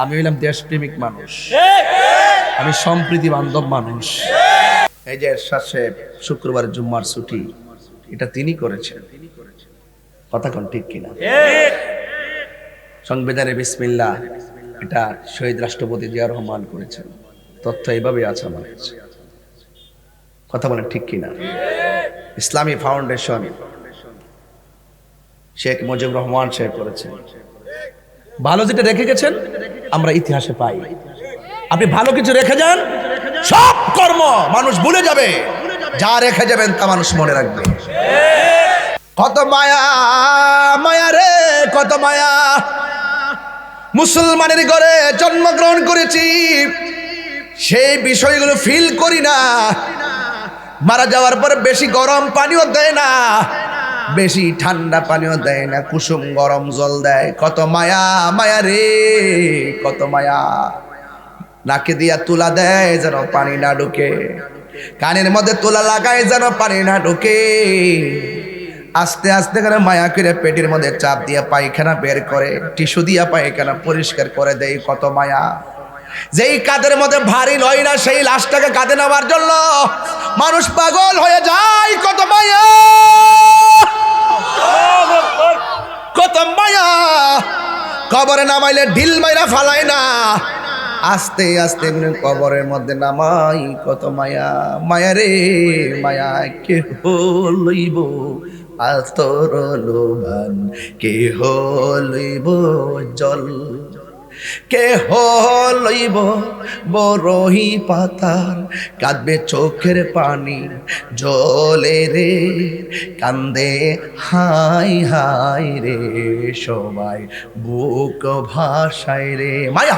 আমি হইলাম দেশপ্রেমিক মানুষ, আমি সম্প্রীতি বান্ধব মানুষ। এই যে এরশাদ সাহেব শুক্রবার জুম্মার ছুটি, এটা তিনি করেছেন, কথা কোন ঠিক কিনা? সংবিধানে বিসমিল্লাহ, এটা শহীদ রাষ্ট্রপতি জিয়া রহমান করেছেন। তথ্য এইভাবে আছে আমার কাছে, কথা বলেন ঠিক কিনা? ইসলামী ফাউন্ডেশন শেখ মুজিবুর রহমান সাহেব করেছেন। ভালো যেটা রেখে গেছেন আমরা ইতিহাসে পাই। আপনি ভালো কিছু রেখে যান, সব কর্ম মানুষ ভুলে যাবে, যা রেখে যাবেন তা মানুষ মনে রাখবে। কত মায়া মায়া রে, কত মায়া। মুসলমানের ঘরে জন্মগ্রহণ করেছি, সেই বিষয়গুলো ফিল করি না। মারা যাওয়ার পর বেশি গরম পানিও দেয় না, বেশি ঠান্ডা পানিও দেয় না, কুসুম গরম জল দেয়। কত মায়া মায়া রে, কত মায়া। নাকে দিয়া তুলা দেয় যেন পানি না ঢুকে, কানের মধ্যে তুলা লাগায় যেন পানি না ঢুকে। আস্তে আস্তে করে মায়া করে পেটের মধ্যে চাপ দিয়া পায়খানা বের করে, টিস্যু দিয়া পায়খানা পরিষ্কার করে দেয়। কত মায়া। যেই কাঁধের মধ্যে ভারী লয় না, সেই লাশটাকে কাঁধে নেওয়ার জন্য মানুষ পাগল হয়ে যায়। কত মায়া, কত মায়া। কবরে নামাইলে ঢিল মাইরা ফালায় না, আস্তে আস্তে কবরের মধ্যে নামাই। কত মায়া মায়া রে মায়া। কে হইব আতর লোবান, কে হইব জল, কে হইব বরহি পাতার, কাঁদবে চোখের পানি জলে রে, কান্দে হাই হাই রে, সবাই বুক ভাসায় রে। মায়া,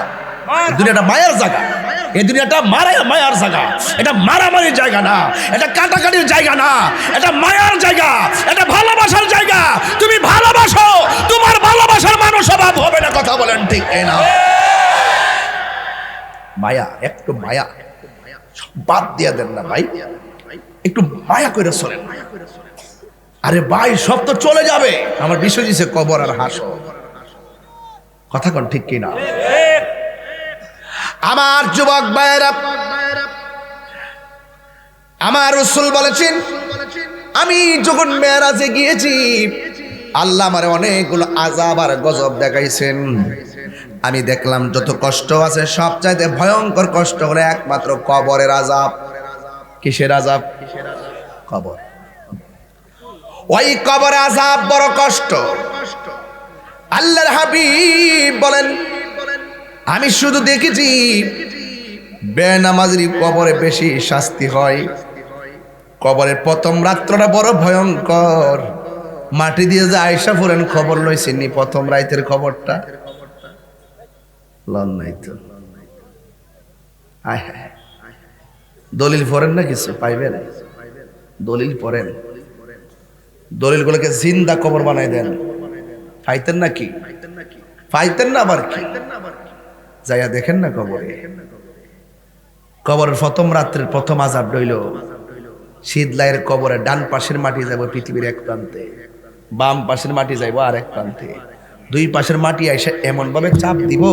দুনিয়াটা মায়ার জায়গা, এই দুনিয়াটা মায়ার জায়গা। এটা মারামারির জায়গা না, এটা কাটাকাটির জায়গা না, এটা মায়ার জায়গা, এটা ভালোবাসার জায়গা। তুমি ভালোবাসো, তোমার ভালোবাসার মানুষ অভাব হবে না। কথা বলেন ঠিক না? মায়া, একটু মায়া বাদ দিয়ে দেন না ভাই, একটু মায়া করে চলেন। আরে ভাই সব তো চলে যাবে, আমার বিষয় দিছে কবর আর হাসর। কথা কোন ঠিক কিনা? আমার যুবক ভাইয়েরা, আমার রাসূল বলেছেন, আমি যখন মেরাজে গিয়েছি আল্লাহ আমারে অনেকগুলো আযাব আর গজব দেখাইছেন। আমি দেখলাম যত কষ্ট আছে সবচাইতে ভয়ঙ্কর কষ্ট হলো একমাত্র কবরের আযাব। কিসের আযাব? কবর। ওই কবরের আযাব বড় কষ্ট। আল্লাহর হাবিব বলেন, আমি শুধু দেখেছি বেনামাজির কবরে বেশি শাস্তি হয়। কবরের প্রথম রাত্রটা বড় ভয়ঙ্কর। মাটি দিয়ে যে আয়সা ফুরেন খবর লইছেনি প্রথম রাতের খবরটা? লন নাই তো। আয় হায়, দলিল পড়েন না কিছু পাইবেন? দলিল পড়েন, দলিলগুলোকে জিন্দা কবর বানাই দেন। পাইতেন না কি? পাইতেন না আবার কি? যাইয়া দেখেন না কবরে। কবরের প্রথম রাত্রের প্রথম আযাব হইল শীতলাইয়ের কবরে ডান পাশের মাটি যাব পৃথিবীর এক প্রান্তে, বাম পাশের মাটি যাইব আর এক প্রান্তে। দুই পাশের মাটি এসে এমন ভাবে চাপ দিব,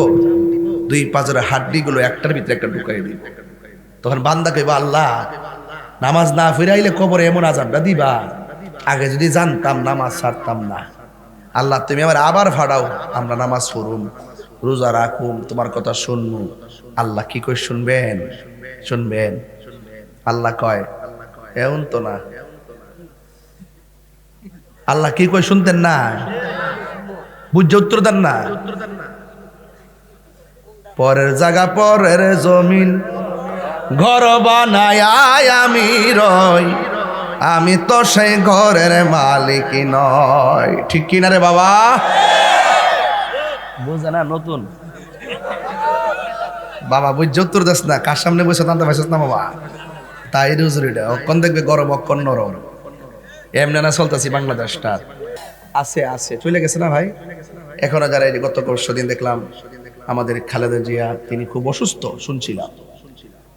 দুই পাশের হাড্ডিগুলো একটার ভিতরে একটা ঢুকাই দিব। তখন বান্দা কইব, আল্লাহ নামাজ না ফিরাইলে কবরে এমন আযাবটা দিবা, আগে যদি জানতাম নামাজ ছাড়তাম না। আল্লাহ তুমি আমার আবার ফাড়াও, আমরা নামাজ পড়ুম, রোজা রাখুম, তোমার কথা শুনবো। আল্লাহ কি কই শুনবেন? শুনবেন? আল্লাহ কয় এমন তো না। আল্লাহ কি কই শুনতেন না? বুঝে উত্তর দেন না। পরের জায়গা পরের জমিন ঘর বানায় আমি রই, আমি তো সেই ঘরের মালিক নয়। ঠিক কিনা রে বাবা? বুঝে না নতুন বাবা, বুঝে উত্তর দেস না। কার সামনে বসে টানতে পাইছিস না বাবা? তাই রুজুরিটা অক্ষণ দেখবে গরম অক্ষণ নরম। এমনি না চলতেছি বাংলাদেশটা। আছে আছে চলে গেছে না ভাই? এখনো যারা এই গত দিন দেখলাম আমাদের খালেদা জিয়া, তিনি খুব অসুস্থ শুনছিলাম।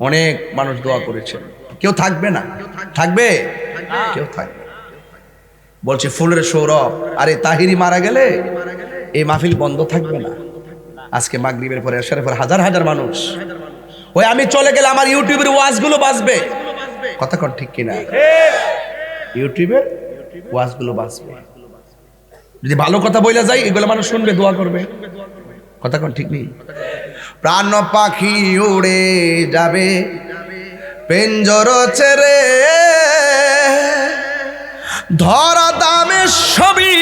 অনেক মানুষ দোয়া করেছেন। কেউ থাকবে না? থাকবে? কেউ থাকবে। বলছে ফুলের সৌরভ, আরে তাহিরি মারা গেলে এই মাহফিল বন্ধ থাকবে না। আজকে মাগরিবের পরে এশারের পর হাজার হাজার মানুষ, ওই আমি চলে গেলে আমার ইউটিউবের ওয়াজগুলো বাজবে, কথা কোন ঠিক কিনা? ইউটিউবের ওয়াজগুলো বাজবে, যদি ভালো কথা বইলা যায় এগুলো মানুষ শুনবে, দোয়া করবে, কথা কোন ঠিক নেই? প্রাণ পাখি উড়ে যাবে পেঞ্জর ছেড়ে, ধরা দামে সবই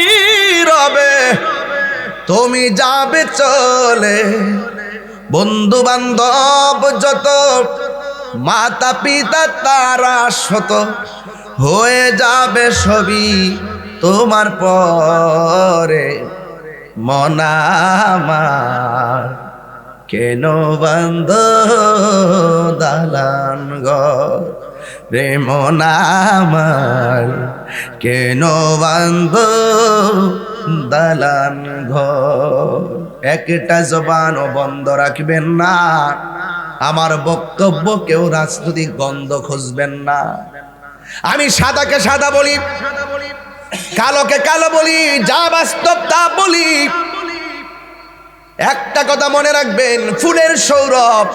রবে, তুমি যাবে চলে। বন্ধু বান্ধব যত, মাতা পিতা তারা শত, হয়ে যাবে সবই তোমার পরে। মন আমার কেন বন্ধ দালান ঘর রে, মন আমার কেন বন্ধ দালান ঘর। একটা জবানও বন্ধ রাখবেন না, আমার বক্তব্য কেউ রাজনৈতিক গন্ধ খুঁজবেন না। আমি সাদাকে সাদা বলি, কালোকে কালো বলি, যা বাস্তব তা বলি। একটা কথা মনে রাখবেন, ফুলের সৌরভ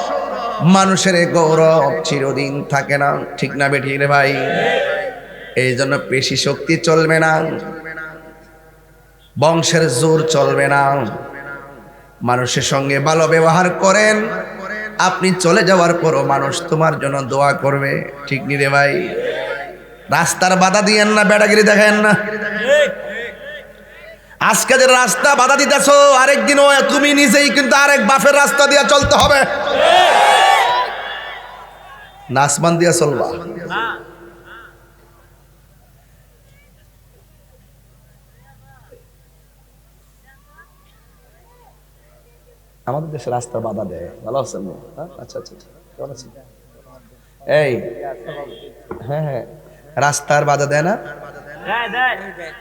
মানুষের গৌরব চিরদিন থাকে না, ঠিক না বেঠিক রে ভাই? এই জন্য পেশি শক্তি চলবে না, বংশের জোর চলবে না। মানুষের সঙ্গে ভালো ব্যবহার করেন, আপনি চলে যাওয়ার পরও মানুষ তোমার জন্য দোয়া করবে, ঠিক নি রে ভাই? রাস্তার বাধা দিয়েন না, বেড়াগিরি দেখেন না। আজকে যে রাস্তা বাধা দিতেছো, আরেকদিনও তুমি নিজেই কিন্তু আরেক বাপের রাস্তা দিয়ে চলতে হবে, নাসমান দিয়া চলবা। আমাদের দেশে রাস্তা বাধা দেয়, ভালো আছেন? আচ্ছা আচ্ছা, কেমন আছেন? এই হ্যাঁ হ্যাঁ, রাস্তার বাধা দেয় না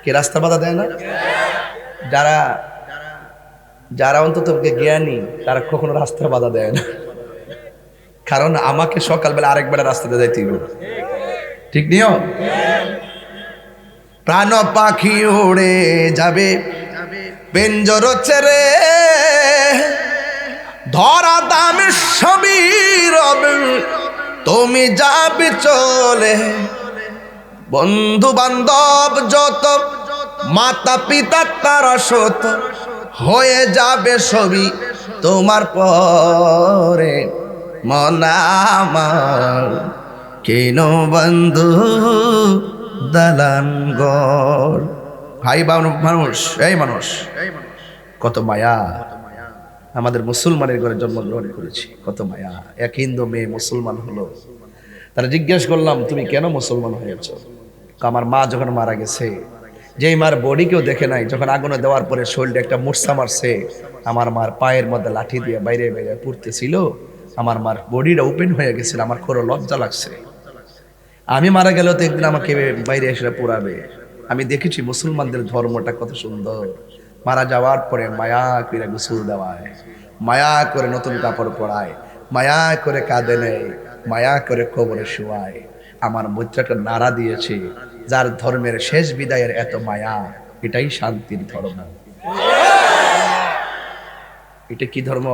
কি? রাস্তার বাধা দেয় না? যারা যারা অন্তত জ্ঞানী তারা কখনো রাস্তার বাধা দেয় না, কারণ আমাকে সকালবেলা আরেকবেলা রাস্তাতে যাইতে হবে, ঠিক নিও? প্রাণ পাখি উড়ে যাবে পেঞ্জর ছেড়ে, ধরা দামে সবই রবে, তুমি যাবে চলে। বন্ধু বান্ধব যত, মাতা পিতা তারা শত, হয়ে যাবে সবই তোমার পরে। মন আমার কেন বন্ধু দালান ঘর। ভাই মানুষ, এই মানুষ কত মায়া, আমাদের মুসলমানের ঘরে জন্মগ্রহণ করেছি, কত মায়া। এক হিন্দু মেয়ে মুসলমান হলো, তারা জিজ্ঞেস করলাম তুমি কেন মুসলমান হয়েছ? আমার মা যখন মারা গেছে, যেই মার বডি কেউ দেখে নাই, যখন আগুনে দেওয়ার পরে শরীরটা একটা মূর্ছা মারছে, আমার মার পায়ের মধ্যে লাঠি দিয়ে বাইরে বাইরে পুড়তেছিল, আমার মার বডিটা ওপেন হয়ে গেছিল, আমার খুব লজ্জা লাগছে। আমি মারা গেলেও তো একদিন আমাকে বাইরে এসে পোড়াবে। আমি দেখেছি মুসলমানদের ধর্মটা কত সুন্দর, মারা যাওয়ার পরে মায়া করে গোসল দেওয়ায়, মায়া করে নতুন কাপড় পরায়, মায়া করে কাঁদে নেয়, মায়া করে কবরে শোয়ায়। আমার মুদ্রাটা নাড়া দিয়েছে, যার ধর্মের শেষ বিদায়ের এত মায়া, এটাই শান্তির ধর্ম। এটা কি ধর্ম?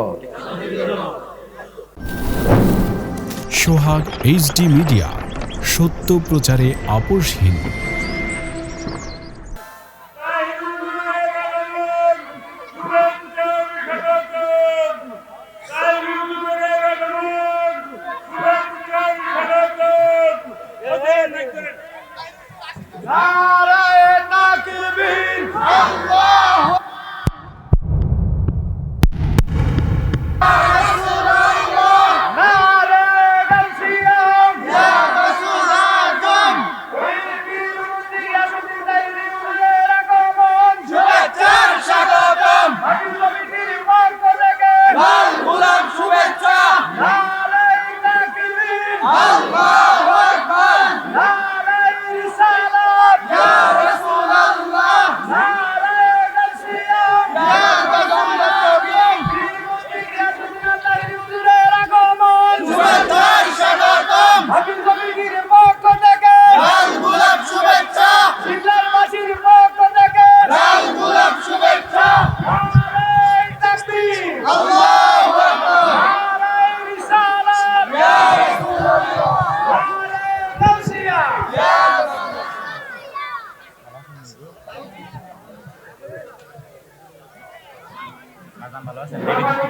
সোহাগ এইচডি মিডিয়া, সত্য প্রচারে আপোষহীন।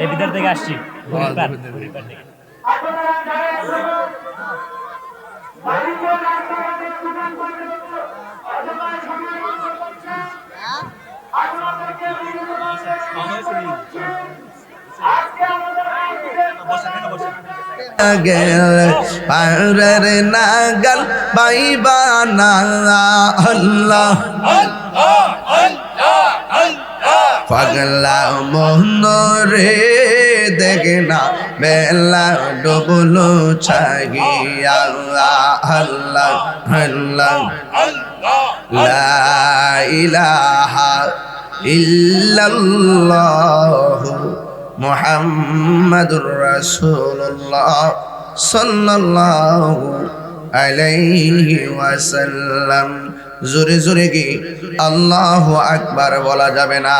এই ভিতর থেকে আসছি ঘুরিপার থেকে। গেল পারের নাগাল পাইবা না আল্লাহ পাগলা মন রে দেখে না বেলা ডুবলো ছাগিয়া আল্লাহ আল্লাহ লা ইলাহা ইল্লাল্লাহ মুহাম্মাদুর রাসূলুল্লাহ সাল্লাল্লাহু আলাইহি ওয়াসাল্লাম। জোরে জোরে কি আল্লাহু আকবার বলা যাবে না?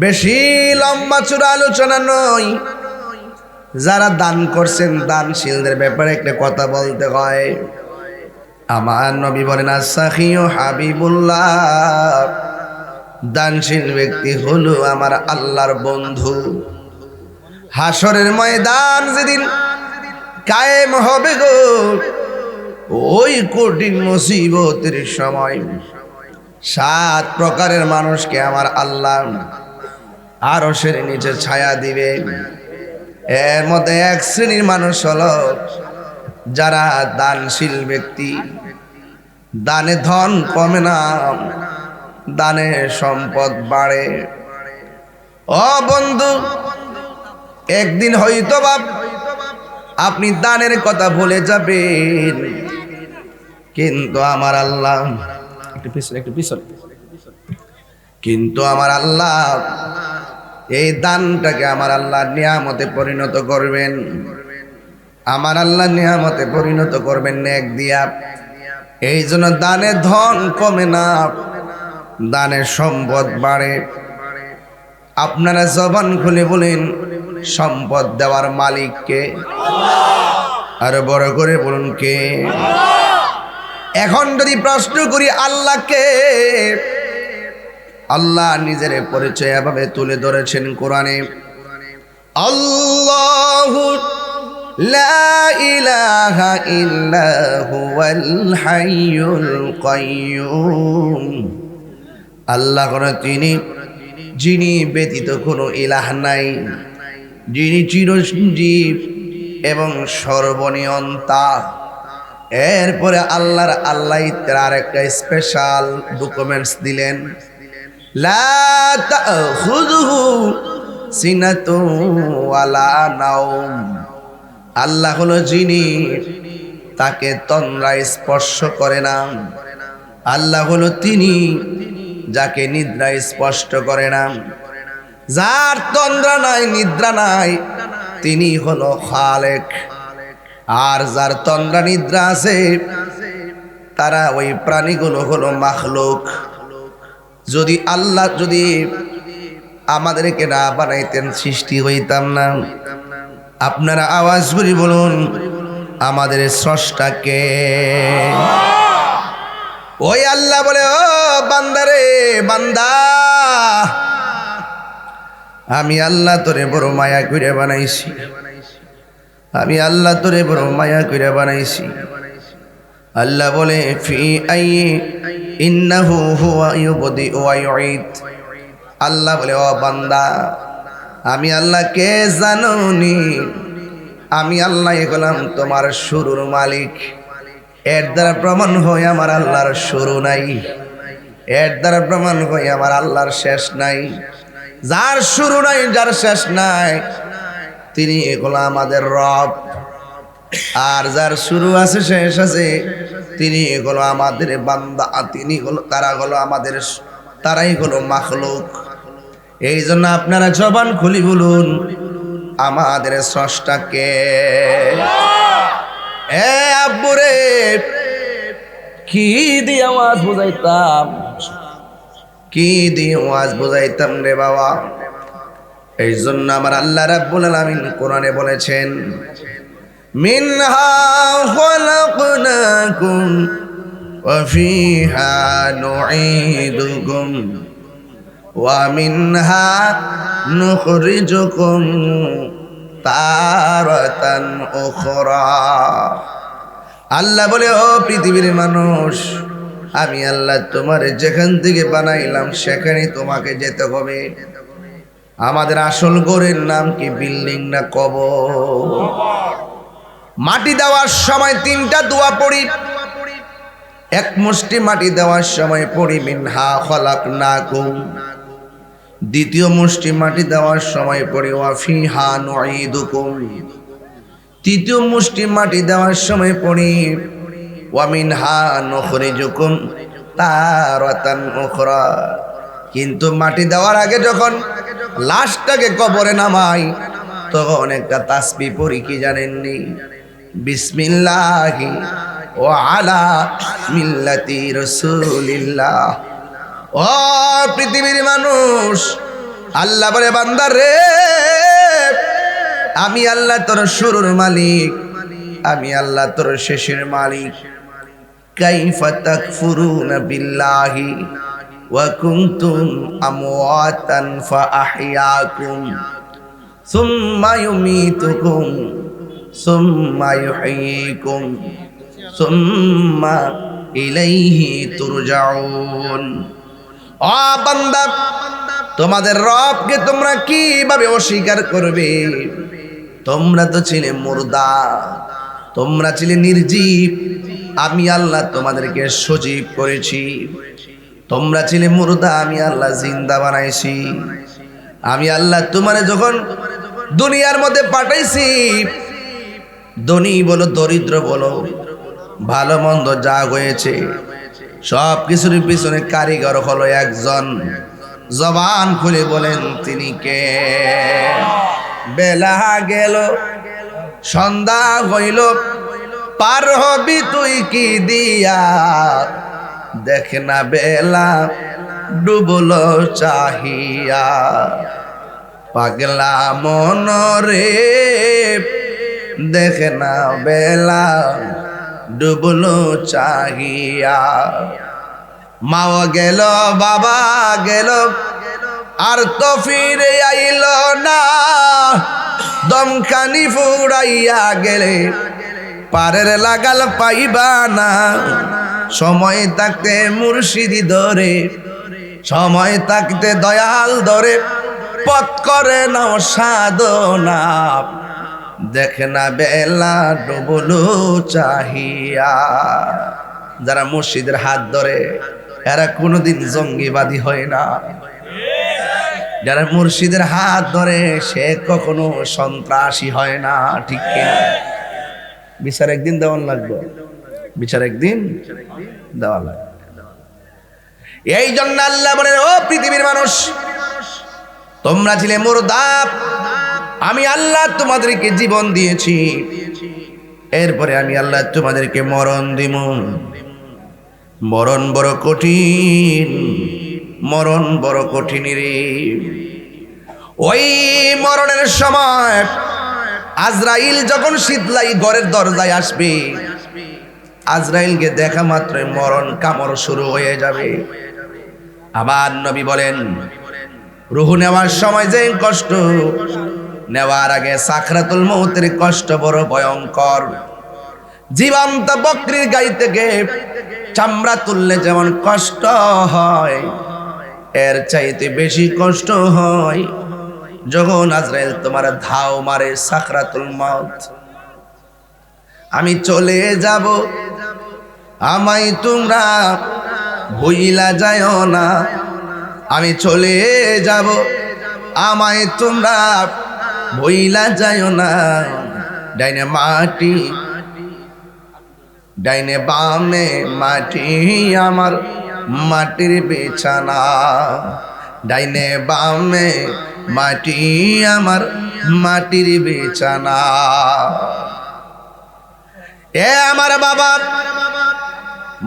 বেশি লম্বা চূড়া আলোচনা নয়, যারা দান করছেন দানশীলদের ব্যাপারে একটা কথা বলতে হয়। আমার নবী বলেন আস-সাখিয়ু হাবিবুল্লাহ, দানশীল ব্যক্তি হলো আমার আল্লাহর বন্ধু। হাসরের ময়দান যেদিন কায়েম হবে গো, ওই কঠিন মুসিবতের সময় 7 প্রকারের মানুষকে আমার আল্লাহ আরশের নিচে ছায়া দিবে। এর মধ্যে এক শ্রেণীর মানুষ হলো যারা দানশীল ব্যক্তি। দানে ধন কমে না, দানে সম্পদ বাড়ে। ও বন্ধু, একদিন হয়তো বা আপনি দানের কথা ভুলে যাবেন, কিন্তু আমার আল্লাহ একটু পিছনে কিন্তু আমার আল্লাহ এই দানটাকে আমার আল্লাহ নিয়ামতে পরিণত করবেন। আমার আল্লাহ নিয়ামতে পরিণত করবেন নেক দিয়া। এই জন্য দানে ধন কমে না, দানের সম্পদ বাড়ে। আপনারা জবান খুলে বলেন সম্পদ দেওয়ার মালিক কে? আরো বড় করে বলুন কে? এখন যদি প্রশ্ন করি আল্লাহকে, আল্লাহ নিজের পরিচয় এভাবে তুলে ধরেছেন কোরআনে, আল্লাহু লা ইলাহা ইল্লা হুয়াল হাইয়ুল কাইয়্যুম। আল্লাহ কোন তিনি যিনি ব্যতীত কোনো ইলাহ নাই, যিনি চিরঞ্জীব এবং সর্বনিয়ন্তা। এরপরে আল্লাহ তার একটা স্পেশাল ডকুমেন্টস দিলেন, লা তাখুযুহু সিনাতুন ওয়ালা নাওম। আল্লাহ হলো যিনি তাকে তন্দ্রা স্পর্শ করে না। আল্লাহ হলো তিনি যাকে নিদ্রা স্পষ্ট করে না। যার তন্দ্রা নাই, নিদ্রা নাই, তিনি হলো খালেক। আর যার তন্দ্রা নিদ্রা আছে তারা ওই প্রাণীগুলো হলো মাখলুক। যদি আল্লাহ যদি আমাদেরকে না বানাইতেন, সৃষ্টি হইতাম না। আপনারা আওয়াজ করে বলুন আমাদের স্রষ্টাকে। ওই আল্লাহ বলে, ও বান্দারে বান্দা, আমি আল্লাহ তোরে বড় মায়া করে বানাইছি। আমি আল্লাহ তোরে বড় মায়া করে বানাইছি। আল্লাহ বলে ফি আই ইন্নাহু হুয়া ইউবদি ওয়া ইউঈদ। আল্লাহ বলে, ও বান্দা, আমি আল্লাহ কে জানোনি? আমি আল্লাহ হলাম তোমার শুরুর মালিক। এর দ্বারা প্রমাণ হয় আমার আল্লাহর শুরু নাই, এর দ্বারা প্রমাণ হয় আমার আল্লাহর শেষ নাই। যার শুরু নাই, যার শেষ নাই, তিনি এগুলো আমাদের রব। আর যার শুরু আছে, শেষ আছে, তিনি এগুলো আমাদের বান্দা। তিনি হলো তারাই হলো মাখলুক। এই জন্য আপনারা জবান খুলি বলুন আমাদের স্রষ্টাকে। এ আব্বুরে, কি দিয়ে আওয়াজ বুঝাইতাম, কি দিয়ে আওয়াজ বুঝাইতাম রে বাবা। এই জন্য আমার আল্লাহ রাব্বুল আলামিন কোরআনে বলেছেন, মিনহা খালাকনাকুম ওয়া ফিহা নুঈদুকুম ওয়া মিনহা নুখরিজুকুম তারাতান উখরা। আল্লাহ বলে, ও পৃথিবীর মানুষ, আমি আল্লাহ তোমার যেখান থেকে বানাইলাম সেখানে তোমাকে যেতে হবে। আমাদের আসল ঘরের নাম কি বিল্ডিং না কবর? মাটি দেওয়ার সময় তিনটা দোয়া পড়ি। এক মুষ্টি মাটি দেওয়ার সময় পড়ি মিনহা খলাকনাকুম। দ্বিতীয় মুষ্টি মাটি দেওয়ার সময় পড়ি ওয়া ফিহা নুঈদুকুম। তৃতীয় মুষ্টি মাটি দেওয়ার সময় পড়ি ওয়া মিনহা নুখরিজুকুম তারাতান উখরা। কিন্তু মাটি দেওয়ার আগে যখন লাশটাকে কবরে নামাই তখন একটা তাসবিহ পড়ি, কি জানেননি? বিসমিল্লাহি ওয়া আলা মিল্লাতি রাসূলিল্লাহ। ও পৃথিবীর মানুষ, আল্লাহ বলে, বান্দা রে, আমি আল্লাহ তোর শুরুর মালিক, আমি আল্লাহ তোর শেষের মালিক। কাইফা তাকফুরুনা বিল্লাহি ওয়া কুনতুম আমওয়াতান ফাআহইয়াকুম সুম্মা ইউমীতুকুম সুম্মা ইউহয়ীকুম সুম্মা ইলাইহি তুরজাউন। ও বান্দা, তোমাদের রবকে তোমরা কিভাবে অস্বীকার করবে? তোমরা তো ছিলে মুর্দা, তোমরা ছিলে নির্জীব, আমি আল্লাহ তোমাদেরকে সজীব করেছি। তোমরা ছিলে মুর্দা, আমি আল্লাহ জিন্দা বানাইছি। আমি আল্লাহ তোমারে যখন দুনিয়ার মধ্যে পাঠাইছি, ধনী বলো দরিদ্র বলো, ভালো মন্দ যা হয়েছে সব কিছুর পিছনে কারিগর হলো একজন। জবান খুলে বলেন তিনি কে? বেলা গেল, সন্ধ্যা হইল, পার হবি তুই কি দিয়া? দেখ না বেলা ডুবল চাহিয়া, পাগলা মনরে দেখ না বেলা ডুবল চাহিয়া। মাও গেল, বাবা গেল, আর তো ফিরে আইল না। দমখানি ফুরাইয়া গেলে পারের লাগাল পাইবা না। সময় থাকতে মুর্শিদি ধরে, সময় থাকতে দয়াল ধরে, পথ করে নাও সাধনা। দেখ না বেলা ডুবলো চাহিয়া। যারা মুর্শিদের হাত ধরে এরা কোনোদিন জঙ্গিবাদী হয় না। যারা মুর্শিদের হাত ধরে সে কখনো সন্ত্রাসী হয় না। ঠিক কিনা? বিচার একদিন দেওয়ান লাগবে, বিচার একদিন দেওয়া লাগবে। এই জন্য আল্লাহ বলেন, ও পৃথিবীর মানুষ, তোমরা ছিলে মুর্দা, আমি আল্লাহ তোমাদেরকে জীবন দিয়েছি, এরপরে আমি আল্লাহ তোমাদেরকে মরণ দিব। মরণ বড় কঠিন, মরণ বড় কঠিন রে। ওই মরণের সময় আজরাইল যখন শীতলাই ঘরের দরজায় আসবে, আজরাইলকে দেখা মাত্রই মরণ কামড় শুরু হয়ে যাবে। আবার নবী বলেন, রূহ নেওয়ার সময় যে কষ্ট, নেওয়ার আগে সাকরাতুল মউতের কষ্ট বড় ভয়ঙ্কর। জীবন্ত বকরির গাই থেকে চামড়া তুললে যেমন কষ্ট হয়, এর চাইতে বেশি কষ্ট হয় যখন আজরাইল তোমার ধাও মারে সাকরাতুল মউত। আমি চলে যাব, আমায় তোমরা ভুইলা যাও না। আমি চলে যাব, আমায় তোমরা ভুইলা যাও না। ডাইনে মাটি, ডাইনে বামে মাটি, আমার মাটির বিছানা। ডাইনে বামে মাটি, আমার মাটির বিছানা। এ আমার বাবা,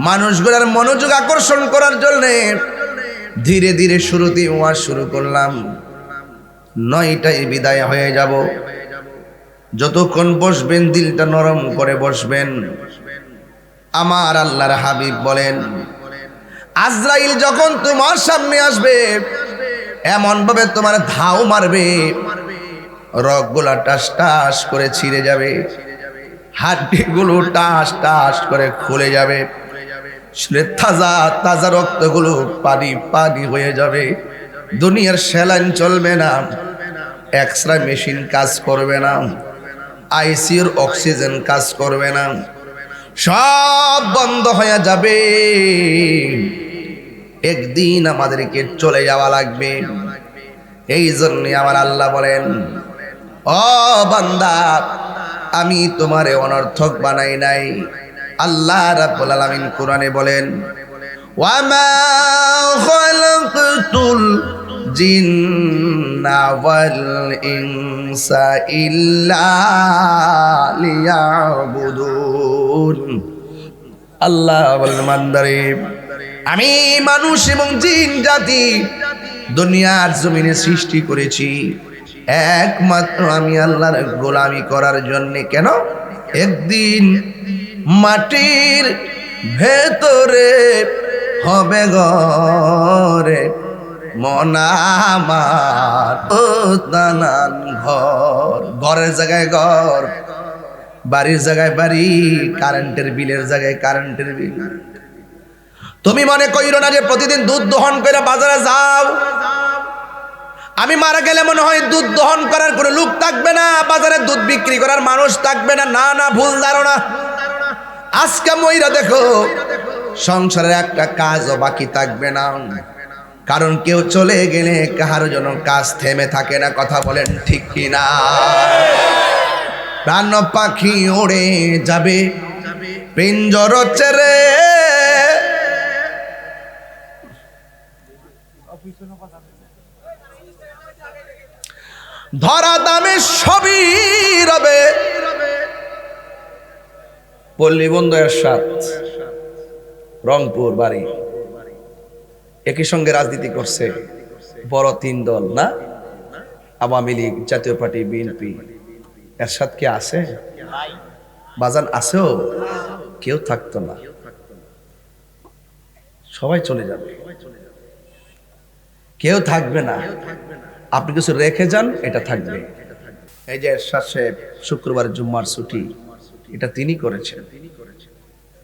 মানুষগুলোর মনোযোগ আকর্ষণ করার জন্য ধীরে ধীরে শুরুতে ওয়াজ শুরু করলাম। 9টায় বিদায় হয়ে যাব। যতক্ষণ বসবেন দিলটা নরম করে বসবেন। আমার আল্লাহর হাবিব বলেন, আজরাইল যখন তোমার সামনে আসবে এমন ভাবে তোমার ধাও মারবে, রগগুলা টাস টাস করে ছিঁড়ে যাবে, হাড্ডিগুলো টাস টাস করে খুলে যাবে, তাজা তাজা রক্তগুলো পানি পানি হয়ে যাবে। দুনিয়ার স্যালাইন চলবে না, এক্সরে মেশিন কাজ করবে না, আইসিইউর অক্সিজেন কাজ করবে না, সব বন্ধ হয়ে যাবে। একদিন আমাদেরকে চলে যাওয়া লাগবে। এই জন্য আমার আল্লাহ বলেন, ও বান্দা, আমি তোমারে অনর্থক বানাই নাই। আল্লাহ রাব্বুল আলামিন কোরআনে বলেন, ওয়ামা খালাকতুল জিন্না ওয়াল ইনসা ইল্লা লিয়াবুদুন। আল্লাহ বলেন, বান্দারে, আমি মানুষ এবং জিন জাতি দুনিয়ার জমিনে সৃষ্টি করেছি একমাত্র আমি আল্লাহর গোলামি করার জন্য। কেন? একদিন মাটির ভেতরে হবে ঘরে মনামার ও দালান ঘর, ঘরের জায়গায় ঘর, বাড়ির জায়গায় বাড়ি, কারেন্টের বিলের জায়গায় কারেন্টের বিল। তুমি মনে কইরো না যে প্রতিদিন দুধ দহন করে বাজারে যাও, আমি মারা গেলে মনে হয় দুধ দহন করার কোনো লোক থাকবে না, বাজারে দুধ বিক্রি করার মানুষ থাকবে না। না না, ভুল ধারণা। আজকে মইরা দেখো, সংসারের একটা কাজও বাকি থাকবে না, কারণ কেউ চলে গেলে কাহার জন্য কাজ থেমে থাকে না। কথা বলেন ঠিক কিনা? প্রাণ পাখি উড়ে যাবে পিঞ্জর ছেড়ে, ধরা দামে সবই রবে। পল্লী বন্ধু এরশাদ, রংপুর বাড়ি, একই সঙ্গে রাজনীতি করছে বড় তিন দল না, আওয়ামী লীগ, জাতীয় পার্টি, বিএনপি। এরশাদ কি আছে? বাজান আছেও, কেউ থাকতো না, সবাই চলে যাবে, কেউ থাকবে না। আপনি কিছু রেখে যান, এটা থাকবে। এই যে এরশাদ সাহেব শুক্রবার জুম্মার ছুটি, এটা তিনি করেছেন।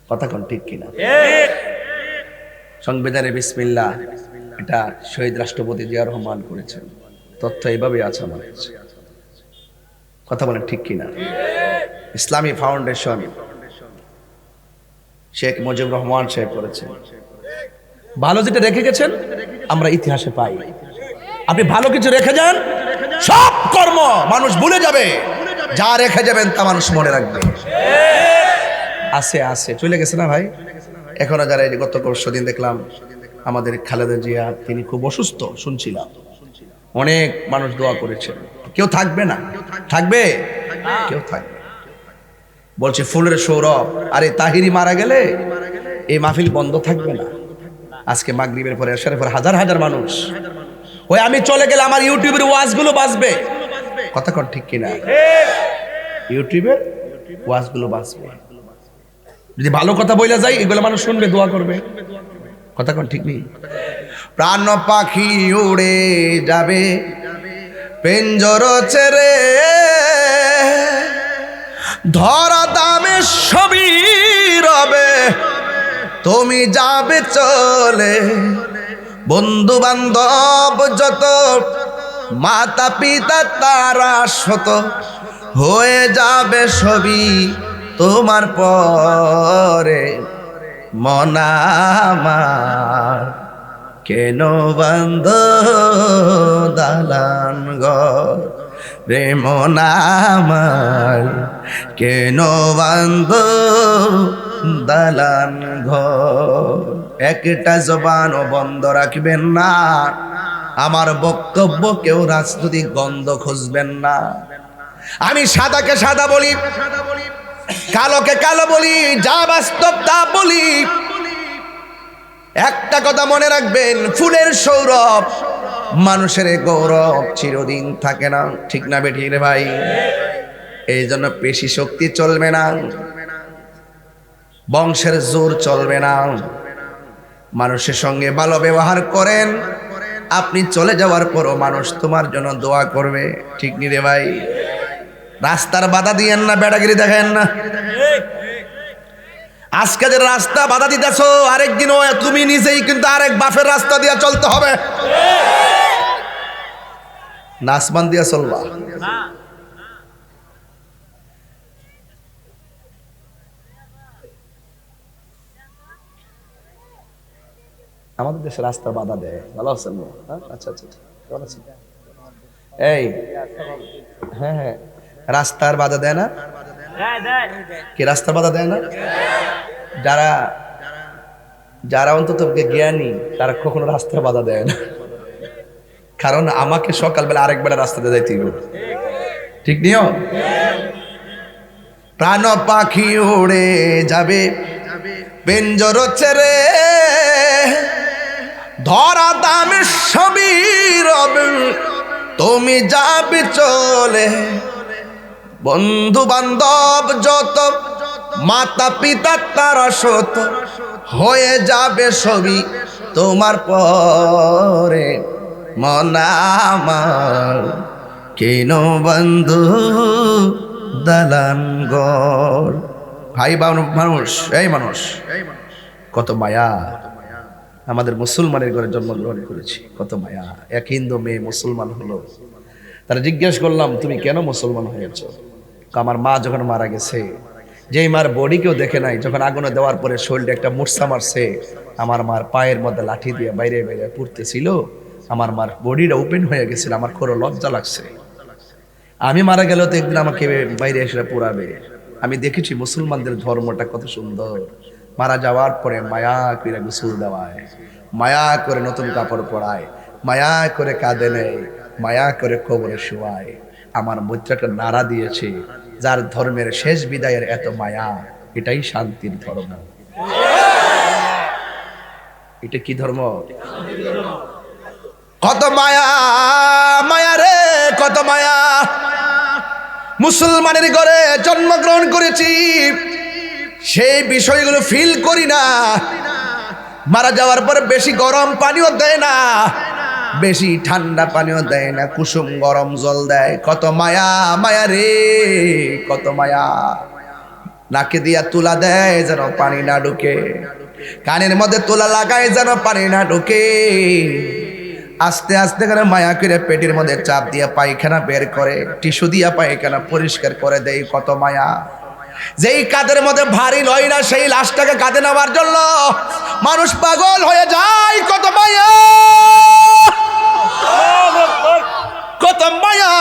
কথা কোন ঠিক কিনা? সংবিধানে বিসমিল্লাহ, এটা শহীদ রাষ্ট্রপতি জিয়া রহমান করেছেন। তথ্য এইভাবে আছে আমার কাছে। কথা বলেন ঠিক কিনা? ইসলামী ফাউন্ডেশন শেখ মুজিবুর রহমান সাহেব করেছেন। ভালো যেটা রেখে গেছেন আমরা ইতিহাসে পাই। আপনি ভালো কিছু রেখে যান, সব কর্ম মানুষ ভুলে যাবে, যা রেখে যাবেন তা মানুষ মনে রাখবে। আছে আছে, চলে গেছে না ভাই? এখনো যারা গত পরশুদিন দেখলাম আমাদের খালেদা জিয়া, তিনি খুব অসুস্থ শুনছিলাম, অনেক মানুষ দোয়া করেছেন। কেউ থাকবে না, থাকবে? কেউ থাকবে। বলছে ফুলের সৌরভ, আরে তাহিরি মারা গেলে এই মাহফিল বন্ধ থাকবে না। আজকে মাগরিবের পরে এশারের পরে হাজার হাজার মানুষ, ওই আমি চলে গেলে আমার ইউটিউবের ওয়াজগুলো বাজবে। কথা কোন ঠিক কিনা? ইউটিউবের ওয়াজগুলো বাজবে। যদি ভালো কথা বইলা যায়, এগুলো মানুষ শুনবে, দোয়া করবে। কথা কোন ঠিক নেই? প্রাণ পাখি উড়ে যাবে পিঞ্জর ছেড়ে, ধরা দামে সবই রবে, তুমি যাবে চলে। বন্ধু বান্ধব যত, মাতা পিতা তারা শত, হয়ে যাবে সবই তোমার পরে। মনা আমার কেন বন্ধ দালান ঘর রে, মনা আমার কেন বন্ধ দালান ঘর। একটা জবানও বন্ধ রাখবেন না, আমার বক্তব্য কেউ রাজনৈতিক গন্ধ খুঁজবেন না। আমি সাদাকে সাদা বলি, কালোকে কালো বলি, যা বাস্তব তা বলি। একটা কথা মনে রাখবেন, ফুলের সৌরভ, মানুষের গৌরব চিরদিন থাকে না। ঠিক না বেঠিক রে ভাই? এই জন্য পেশি শক্তি চলবে না, বংশের জোর চলবে না। মানুষের সঙ্গে ভালো ব্যবহার করেন, আপনি চলে যাওয়ার পরও মানুষ তোমার জন্য দোয়া করবে, ঠিক নি রে ভাই? রাস্তার বাধা দিয়েন না, বেড়াগিরি দেখেন না। আজকে যে রাস্তা বাধা দিতেছো, আরেকদিনও তুমি নিজেই কিন্তু আরেক বাফের রাস্তা দিয়ে চলতে হবে। নাসমান দিয়ে চলবা। আমাদের দেশে রাস্তা বাধা দেয়, ভালো আছেন? আচ্ছা আচ্ছা, কেমন আছেন? এই হ্যাঁ হ্যাঁ, রাস্তার বাধা দেয় না? কি রাস্তার বাধা দেয় না? যারা যারা অন্তত জ্ঞানী তারা কখনো রাস্তার বাধা দেয় না, কারণ আমাকে সকালবেলা আরেক বেলা রাস্তাতে যাইতে হবে, ঠিক নিও? প্রাণ পাখি উড়ে যাবে পেঞ্জর ছেড়ে, ধরা দামে সবই রবে, তুমি যাবে চলে। বন্ধু বান্ধব যত, মাতা পিতা তারা শত, হয়ে যাবে সবই তোমার পরে। মন আমার কেন বন্ধু দালান ঘর। ভাই মানুষ, এই মানুষ কত মায়া। আমাদের মুসলমানের ঘরে জন্মগ্রহণ করেছি, কত মায়া। এক হিন্দু মেয়ে মুসলমান হলো, তারা জিজ্ঞেস করলাম তুমি কেন মুসলমান হয়েছ? আমার মা যখন মারা গেছে, যেই মার বডি কেউ দেখে নাই, যখন আগুনে দেওয়ার পরে শরীরটা একটা মূর্ছা মারছে, আমার মার পায়ের মধ্যে লাঠি দিয়ে বাইরে বাইরে পুড়তেছিল, আমার মার বডিটা ওপেন হয়ে গেছিল, আমার খুব লজ্জা লাগছে। আমি মারা গেলেও তো একদিন আমাকে বাইরে এসে পুরাবে। আমি দেখেছি মুসলমানদের ধর্মটা কত সুন্দর। মারা যাওয়ার পরে মায়া করে গোসল দেওয়ায়, মায়া করে নতুন কাপড় পরায়, মায়া করে কাঁদে নেয়, মায়া করে কবরে শোয়ায়। আমার মৈত্রটা নাড়া দিয়েছে, যার ধর্মের শেষ বিদায়ের এত মায়া, এটাই শান্তির ধর্ম। এটা কি ধর্ম? কত মায়া, মায়া রে কত মায়া। মুসলমানের ঘরে জন্মগ্রহণ করেছি, সেই বিষয়গুলো ফিল করি না। মারা যাওয়ার পরে বেশি গরম পানিও দেয় না, বেশি ঠান্ডা পানিও দেয় না, কুসুম গরম জল দেয়। কত মায়া, মায়া রে কত মায়া। নাকে দিয়া তুলা দেয় যেন পানি না ঢুকে, কানের মধ্যে তুলা লাগায় যেন পানি না ঢুকে। আস্তে আস্তে করে মায়া করে পেটের মধ্যে চাপ দিয়ে পায়খানা বের করে, টিস্যু দিয়া পায়খানা পরিষ্কার করে দেয়। কত মায়া। যেই কাঁধের মধ্যে ভারী লয় না, সেই লাশটাকে কাঁধে নেওয়ার জন্য মানুষ পাগল হয়ে যায়। কত মায়া, কত মায়া।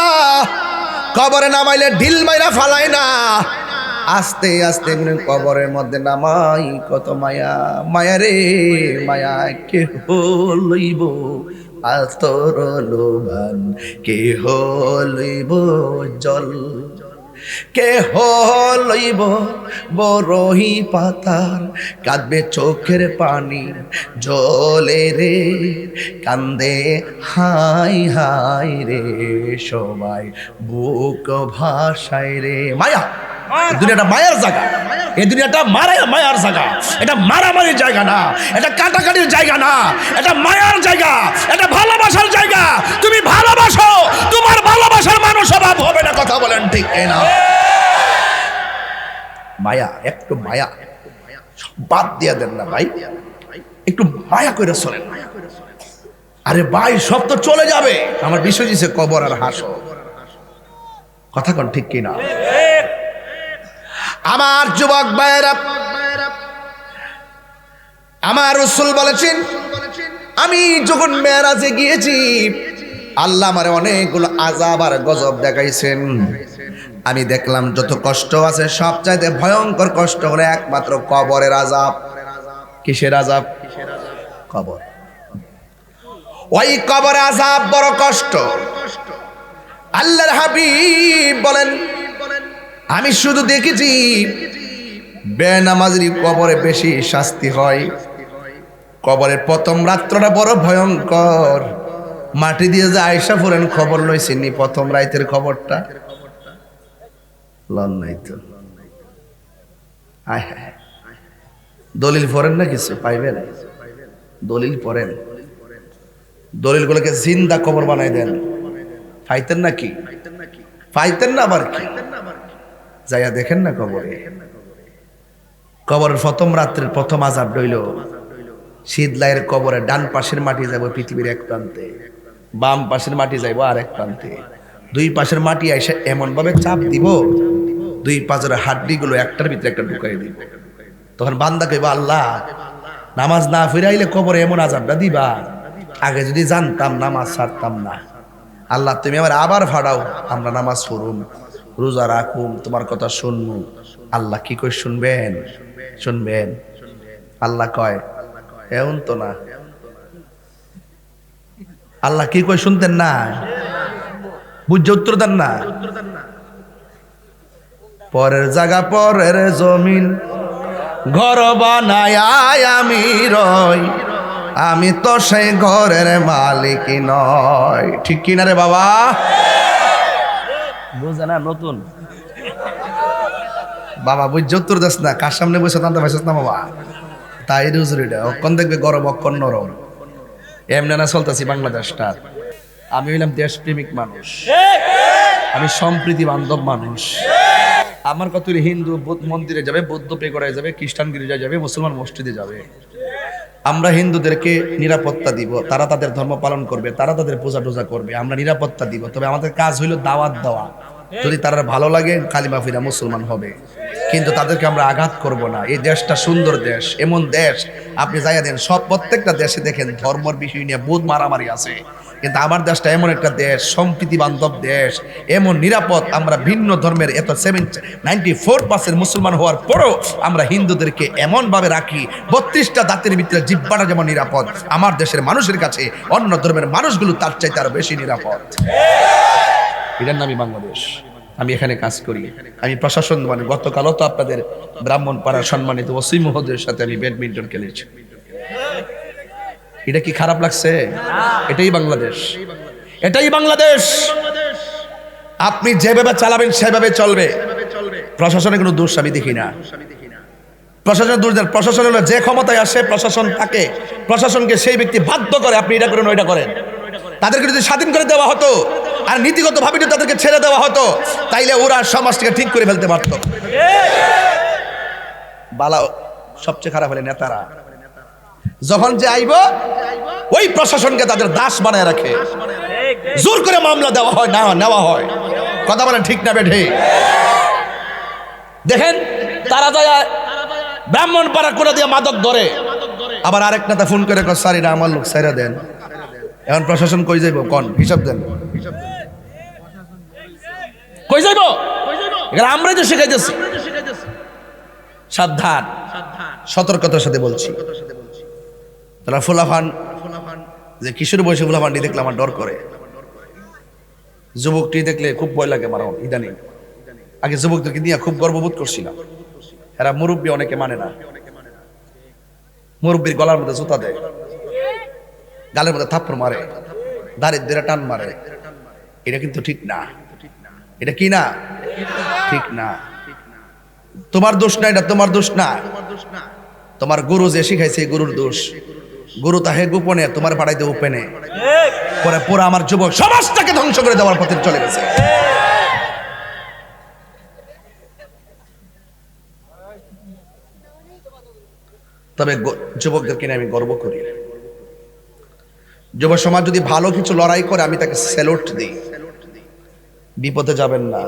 কবরে নামাইলে ঢিল মাইরা ফালাই না, আস্তে আস্তে কবরের মধ্যে নামাই। কত মায়া, মায়া রে মায়া। কে হইব আতর লোবান, কে হইব জল, কে হইব বরহি পাতার, কাঁদবে চোখের পানি জলে রে, কান্দে হাই হাই রে সবাই বুক ভাষায় রে। মায়া, এই দুনিয়াটা মায়ার জায়গা, এই দুনিয়াটা মায়ার জায়গা। এটা মারামারির জায়গা না, এটা কাটাকাটির জায়গা না, এটা মায়ার জায়গা, এটা ভালোবাসার জায়গা। তুমি ভালোবাসো, তোমার ভালোবাসার মানুষ অভাব হবে না। কথা বলেন ঠিক না? মায়া, একটু মায়া বাদ দিয়ে দেন না ভাই, একটু মায়া করে চলেন। আরে ভাই সব তো চলে যাবে, আমার বিষয় দিছে কবর আর হাসো। কথা কোন ঠিক কিনা? আমার যুবক ভাইয়েরা, আমার রাসূল বলেছেন, আমি যখন মেরাজে গিয়েছি, আল্লাহ আমারে অনেকগুলো আযাব আর গজব দেখাইছেন। আমি দেখলাম যত কষ্ট আছে সবচাইতে ভয়ঙ্কর কষ্ট হলো একমাত্র কবরের আযাব। কিসের আযাব? কবর। ওই কবর আযাব বড় কষ্ট। আল্লাহর হাবিব বলেন, আমি শুধু দেখেছি বেনামাজির কবরে বেশি শাস্তি হয়। কবরের প্রথম রাত্রটা বড় ভয়ঙ্কর। মাটি দিয়ে যে আয়সা ফুরেন খবর লইছেনি প্রথম রাতের খবরটা? লন নাই তো। আয় হায়, দলিল পড়েন না কিছু পাইবেন? দলিল পড়েন। দলিলগুলোকে জিন্দা কবর বানাই দেন। ফাইতেন নাকি? ফাইতেন না আবার কি? যাইয়া দেখেন না কবরে। কবরের প্রথম রাত্রের প্রথম আযাব হইল শীতলাইয়ের কবরে ডান পাশের মাটি যাব পৃথিবীর এক প্রান্তে, বাম পাশের মাটি যাইব আর এক প্রান্তে। দুই পাশের মাটি এসে এমন ভাবে চাপ দিব, দুই পাশের হাড্ডিগুলো একটার ভিতরে একটা ঢুকাই দিব। তখন বান্দা কইবা, আল্লাহ নামাজ না ফিরাইলে কবরে এমন আযাবটা দিবা, আগে যদি জানতাম নামাজ ছাড়তাম না। আল্লাহ তুমি আবার আবার ফাড়াও, আমরা নামাজ পড়ুম, রোজা রাখুম, তোমার কথা শুনবো। আল্লাহ কি কই শুনবেন? শুনবেন? আল্লাহ কয় এমন তো না। আল্লাহ কি কই শুনতেন না? বুঝে উত্তর দেন না। পরের জায়গা পরের জমিন ঘর বানায় আমি রই, আমি তো সেই ঘরের মালিক নয়। ঠিক কিনা রে বাবা? বুঝে না নতুন বাবা, বুঝে উত্তর দেস না। কার সামনে বসে টানতে পাইছিস না বাবা? তাই রুজুরিটা অক্ষণ দেখবে গরম অক্ষণ নরম। এমনি না চলতেছি বাংলাদেশটা। আমি হইলাম দেশপ্রেমিক মানুষ, আমি সম্প্রীতি বান্ধব মানুষ। আমার কত হিন্দু মন্দিরে যাবে, বৌদ্ধ পে করায় যাবে, খ্রিস্টান গির্জা যাবে, মুসলমান মসজিদে যাবে। আমরা হিন্দুদেরকে নিরাপত্তা দিব, তারা তাদের ধর্ম পালন করবে, তারা তাদের পূজা টুজা করবে, আমরা নিরাপত্তা দিব। তবে আমাদের কাজ হইল দাওয়াত দেওয়া। যদি তারা ভালো লাগে কালিমা ফিরা মুসলমান হবে, কিন্তু তাদেরকে আমরা আঘাত করব না। এই দেশটা সুন্দর দেশ, এমন দেশ আপনি যাইয়া দেন সব প্রত্যেকটা দেশে দেখেন ধর্মের বিষয় নিয়ে বহুত মারামারি আছে, কিন্তু আমার দেশটা এমন একটা দেশ, সম্প্রীতি বান্ধব দেশ, এমন নিরাপদ। আমরা ভিন্ন ধর্মের এত 94% মুসলমান হওয়ার পরও আমরা হিন্দুদেরকে এমন ভাবে রাখি, 32টা জাতির ভিতরে জিব্বাটা যেমন নিরাপদ, আমার দেশের মানুষের কাছে অন্য ধর্মের মানুষগুলো তার চাইতে আরো বেশি নিরাপদ। এটার নামই বাংলাদেশ। আমি এখানে কাজ করি, আমি প্রশাসন, মানে গতকালও তো আপনাদের ব্রাহ্মণপাড়ার সম্মানিত ওসি মহোদয়ের সাথে আমি ব্যাডমিন্টন খেলেছি। এটা কি খারাপ লাগছে? এটাই বাংলাদেশ, এটাই বাংলাদেশ। আপনি যেভাবে চালাবেন সেভাবে চলবে। প্রশাসনের কোনো দোষ আমি দেখি না। প্রশাসনের দোষ দেন, প্রশাসন হলো যে ক্ষমতায় আসে প্রশাসন থাকে, প্রশাসনকে সেই ব্যক্তি বাধ্য করে আপনি এটা করেন ওইটা করেন। তাদেরকে যদি স্বাধীন করে দেওয়া হতো আর নীতিগত ভাবে যদি তাদেরকে ছেড়ে দেওয়া হতো, তাইলে ওরা সমাজটাকে ঠিক করে ফেলতে পারত। বালা সবচেয়ে খারাপ হলে নেতারা যখন যে আইব ওই প্রশাসনকে তাদের দাস বানায় রাখে, জোর করে মামলা দেওয়া হয়, না নেওয়া হয়। কথা বলেন ঠিক না বেঠে? দেখেন তারা যায় ব্রাহ্মণপাড়া করে দিয়ে মাদক ধরে, আবার আরেক নেতা ফোন করে কয় স্যার এটা আমার লোক, সাইরা দেন। এখন প্রশাসন কই যাইব? কোন হিসাব দেন, কই যাইব? এখানে আমরাই তো শিখাইতেছি। সাবধান, সতর্কতার সাথে বলছি। তারা ফুলাফান, যে কিশোর বয়সে ফুলাফানটি দেখলে আমার ডর করে, যুবকটি দেখলে খুব ভয় লাগে আমার ইদানিং। আগে যুবকদেরকে নিয়ে খুব গর্ববোধ করছিলাম। এরা মুরব্বী অনেকে মানে না, মুরব্বীর গলার মধ্যে জুতা দেয়, গালের মধ্যে থাপ্পড় মারে, দাঁড়িয়ে ধরে টান মারে। এটা কিন্তু ঠিক না। এটা কি না? ঠিক না। তোমার দোষ না, এটা তোমার দোষ না। তোমার গুরু যে শিখাইছে গুরুর দোষ। গুরু তাহে গোপনে, তোমার পাড়াইতে ওপেনে। পরে পুরো আমার যুবক সমাজটাকে ধ্বংস করে দেওয়ার পথে চলে গেছে। তবে যুবকদেরকে নিয়ে আমি গর্ব করি। যুব সমাজ যদি ভালো কিছু লড়াই করে আমি তাকে স্যালুট দিই। বিপদে যাবেন না।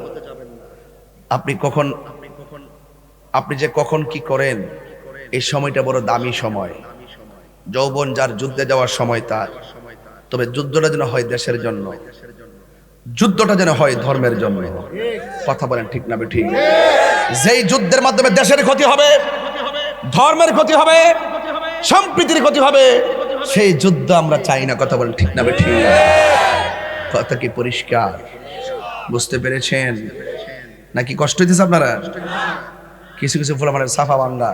আপনি যে কখন কি করেন, এই সময়টা বড় দামি সময়। যৌবন যার যুদ্ধে যাওয়ার সময় তার, তবে যুদ্ধটা যেন হয় দেশের জন্য, যুদ্ধটা যেন হয় ধর্মের জন্য। কথা বলেন ঠিক না ঠিক? যেই যুদ্ধের মাধ্যমে দেশের ক্ষতি হবে, ধর্মের ক্ষতি হবে, সম্প্রীতির ক্ষতি হবে, সেই যুদ্ধ আমরা চাই না। কথা বলেন ঠিক না ঠিক? কথা কি পরিষ্কার? বুঝতে পেরেছেন নাকি কষ্ট হইতেছে আপনারা? কিছু কিছু ফুল আমার সাফা বাংলা,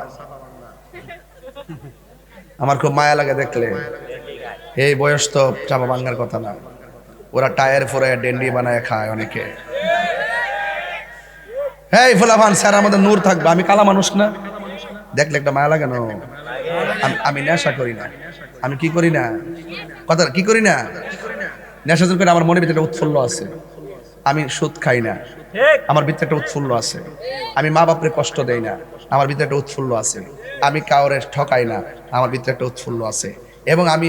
আমার খুব মায়া লাগে দেখলে। এই বয়স তো চাপা ভাঙ্গার কথা না। ওরা টায়ার ফোরে ডেন্ডি বানায় খায় অনেকে। এই ফুলাফান স্যার আমাদের নূর থাকবে। আমি কালা মানুষ না, দেখলে একটা মায়া লাগে না? আমি নেশা করি না। আমি কি করি না? কথা কি করি না, নেশা যখন করে আমার মনের ভিতরে একটা উৎফুল্ল আছে। আমি সুদ খাই না, আমার ভিতরে একটা উৎফুল্ল আছে। আমি মা বাপরে কষ্ট দেই না, আমার ভিতরে একটা উৎফুল্ল আছে। আমি কাউরে ঠকাই না, আমার ভিতরে একটা উৎফুল্ল আছে। এবং আমি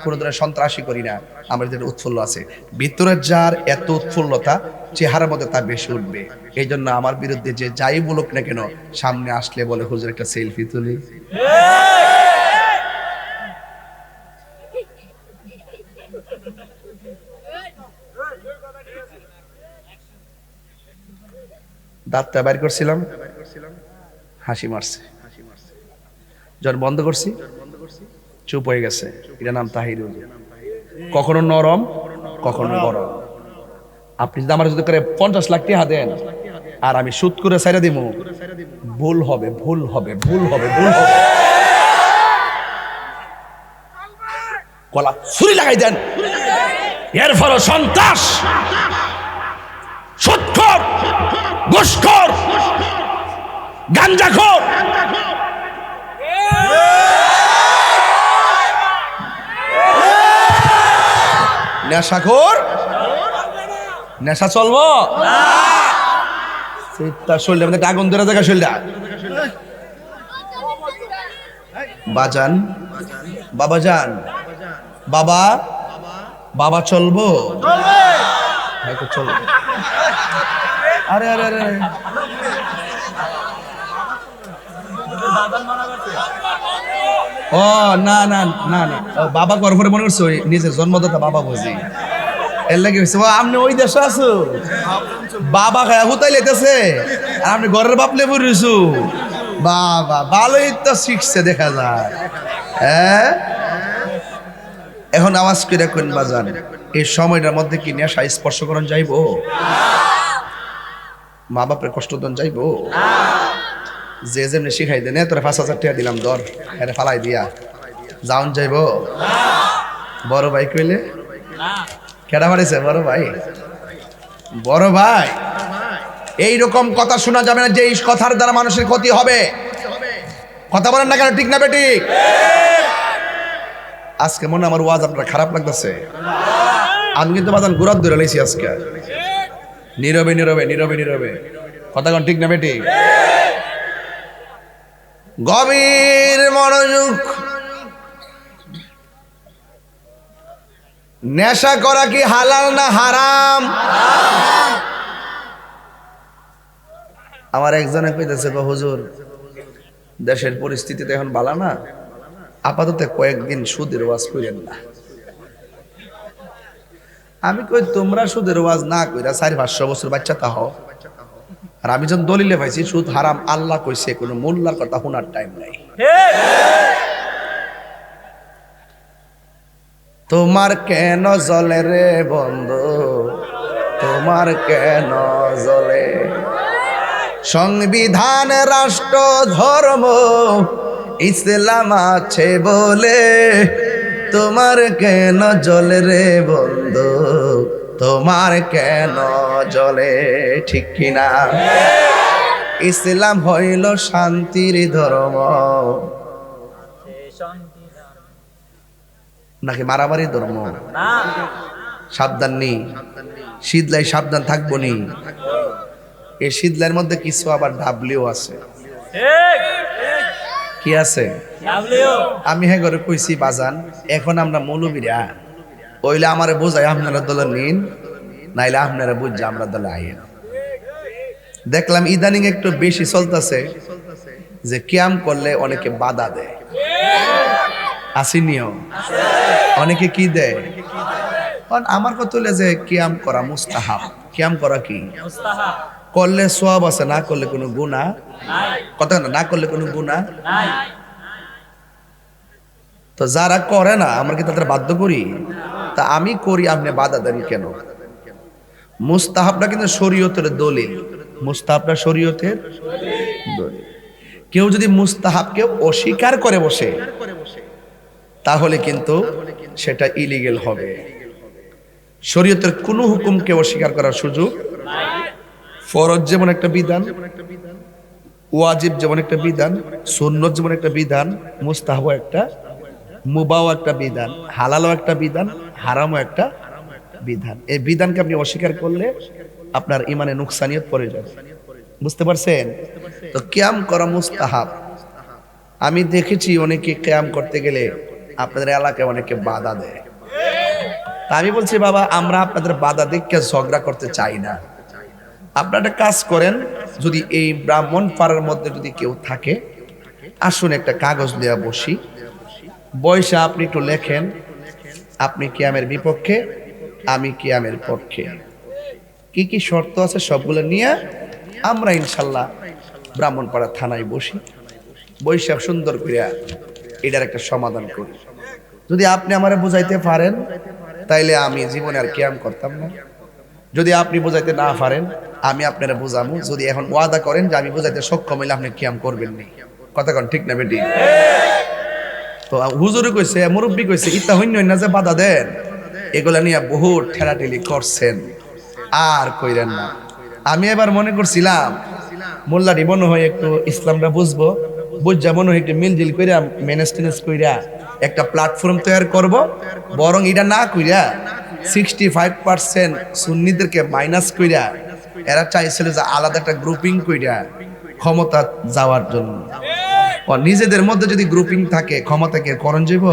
কোনো ধরনের সন্ত্রাসী করি না, আমার ভিতরে উৎফুল্ল আছে। ভিতরের যার এত উৎফুল্লতা, চেহারার মধ্যে তার বেশি উঠবে। এই জন্য আমার বিরুদ্ধে যে যাই বলুক না কেন, সামনে আসলে বলে হুজুর একটা সেলফি তুলি। দাঁতটা বাইর করছিলাম, হাসি মারছে। যখন বন্ধ করছি চুপ হয়ে গেছে। এটা নাম তাহিরুল। কখনো নরম, কখনো গরম। আপনি যদি আমার যদি করে 50 লাখ টাকা দেন আর আমি সুদ করে ছাইরা দিব, ভুল হবে, ভুল হবে, ভুল হবে, ভুল হবে। গলা ছুরি লাগাই দেন, এর ফলে সন্ত্রাস, সুদখোর, ঘুষখোর, গাঞ্জাখোর, নেশাখোর, নেশা চলবো তার শরীরের মধ্যে আগুন ধরে থাকা শরীরটা। বাজান, বাবা যান, বাবা, বাবা চলবো, হয়তো চলবো। আরে আরে আরে ও না না না না, বাবা গর্ভরে মনে করছো নিজের জন্মদাতা বাবা বুঝি, এর লাগে হয়েছে। ও আপনি ওই দেশে আছো, বাবা খায়া হুতাই লেতেছে আর আপনি ঘরের বাপ লেবু রইছু। বাবা ভালোই তো শিখছে দেখা যায়। হ্যাঁ, এখন আওয়াজ করে কোন বাজান, এই সময়টার মধ্যে কি নেশা স্পর্শ করন যাইবো? মা বাপের কষ্ট দন যাইবো? যে যেমনি শিখাই দেন, তোরা 5,000 টাকা দিলাম ধর, এর ফালাই দিয়া যাওন যাইবো? বড় ভাই কইলে কেডা মারিছে? বড় ভাই, বড় ভাই। এইরকম কথা শোনা যাবে না যে এই কথার দ্বারা মানুষের ক্ষতি হবে। কথা বলেন না কেন, ঠিক না বেঠিক? আজকে মনে আমার ওয়াজ আপনার খারাপ লাগতেছে। আমি কিন্তু বাজান গুরাত ধরে লাইছি আজকে, নীরবে নীরবে নীরবে নীরবে। কথা কোন ঠিক না বেঠিক? গভীর মনোযোগ। নেশা করা কি হালাল না হারাম? আমার একজনে কইতেছে, হুজুর দেশের পরিস্থিতিতে এখন ভালো না, আপাতত কয়েকদিন সুদের ওয়াজ কইরেন না। আমি কই তোমরা সুদের ওয়াজ না কইরা 400-500 বছর বাচ্চা তা হও, আর আমি যখন দলিলে পাইছি সুদ হারাম, আল্লাহ কইছে, কোনো মোল্লার কথা শোনার টাইম নাই। তোমার কেন জ্বলে রে বন্ধু, তোমার কেন জ্বলে? সংবিধান, রাষ্ট্র, ধর্ম, ইসলাম আছে বলে তোমার কেন জ্বলে রে বন্ধু, তোমার কেন জ্বলে? ঠিক কিনা? ইসলাম হইল শান্তির ধর্ম, নাকি মারামারি ধর্ম? সাবধান নি, শীতলাই সাবধান থাকবো নি। এই শীতলাইয়ের মধ্যে কিছু আবার ডাবলিও আছে। কি আছে? আমি হ্যাঁ করে কইছি বাজান, এখন আমরা মৌলবীরা ওইলে আমারে বোঝাই আপনারা দলে নিন, নাইলে আপনারা বুঝছে আমরা দলে আইন। দেখলাম ইদানিং একটু বেশি চলতেছে যে ক্যাম করলে অনেকে বাধা দেয়। আসিনিও অনেকে কি দেয়? আমার কথা হলে যে ক্যাম করা মুস্তাহাব। ক্যাম করা কি? করলে সওয়াব আছে, না করলে কোনো গুনাহ কথা না করলে কোনো গুনাহ। তো যারা করে না আমরা কি তাদের বাধ্য করি? তা আমি করি, আপনি বাধা দেন কেন? মুস্তাহাবটা কিন্তু শরীয়তের দলিল, মুস্তাহাবটা শরীয়তের দলিল। কেউ যদি মুস্তাহাবকে অস্বীকার করে বসে তাহলে কিন্তু সেটা ইলিগেল হবে। শরীয়তের কোনো হুকুমকে অস্বীকার করার সুযোগ। ফরজ যেমন একটা বিধান, ওয়াজিব যেমন একটা বিধান, সুন্নত যেমন একটা বিধান, মুস্তাহাব একটা মুবাও একটা বিধান, হালালও একটা বিধান, হারামও একটা বিধান। এই বিধানকে আপনি অস্বীকার করলে আপনার ইমানে নুকসানিয়ত পড়ে যাবে। বুঝতে পারছেন? তো কিয়াম করা মুস্তাহাব। আমি দেখেছি অনেকে কিয়াম করতে গেলে আপনাদের এলাকায় অনেকে বাধা দেয়। তা আমি বলছি বাবা, আমরা আপনাদের বাধা দেখে ঝগড়া করতে চাই না। আপনারা একটা কাজ করেন, যদি এই ব্রাহ্মণ পাড়ার মধ্যে যদি কেউ থাকে, আসুন একটা কাগজ দেওয়া বসি, বয়সা আপনি একটু লেখেন আপনি কিয়ামের বিপক্ষে, আমি কিয়ামের পক্ষে, কি কি শর্ত আছে সবগুলো নিয়ে আমরা ইনশাল্লাহ ব্রাহ্মণপাড়া থানায় বসি, বৈশা সুন্দর করে এটার একটা সমাধান করি। যদি আপনি আমারে বুঝাইতে পারেন তাইলে আমি জীবনে আর কিয়াম করতাম না। যদি আপনি বুঝাইতে না পারেন আমি আপনারা বুঝামু। যদি এখন ওয়াদা করেন যে আমি বুঝাইতে সক্ষম হইলে আপনি কিয়াম করবেন নি, কথা কন ঠিক না বেটি? তো হুজুরে কইছে, মুরব্বী কইছে, ইতা হইন্য না যে বাধা দেন, এগুলা নিয়ে বহু ঠেলাঠেলি করছেন, আর কইরেন না। আমি এবার মনে করছিলাম মোল্লাটি মনে হয় একটু ইসলামটা বুঝবো, বুঝা মনে হয় একটু মিলজিল কইরা ম্যানেজ টেনেজ কইরা একটা প্ল্যাটফর্ম তৈরি করব। বরং এটা না কইরা 65% সুন্নিদেরকে মাইনাস কইরা এরা চাইছিল যে আলাদা একটা গ্রুপিং কইরা ক্ষমতা যাওয়ার জন্য। নিজেদের মধ্যে যদি গ্রুপিং থাকে ক্ষমতাকে করণ যাইব।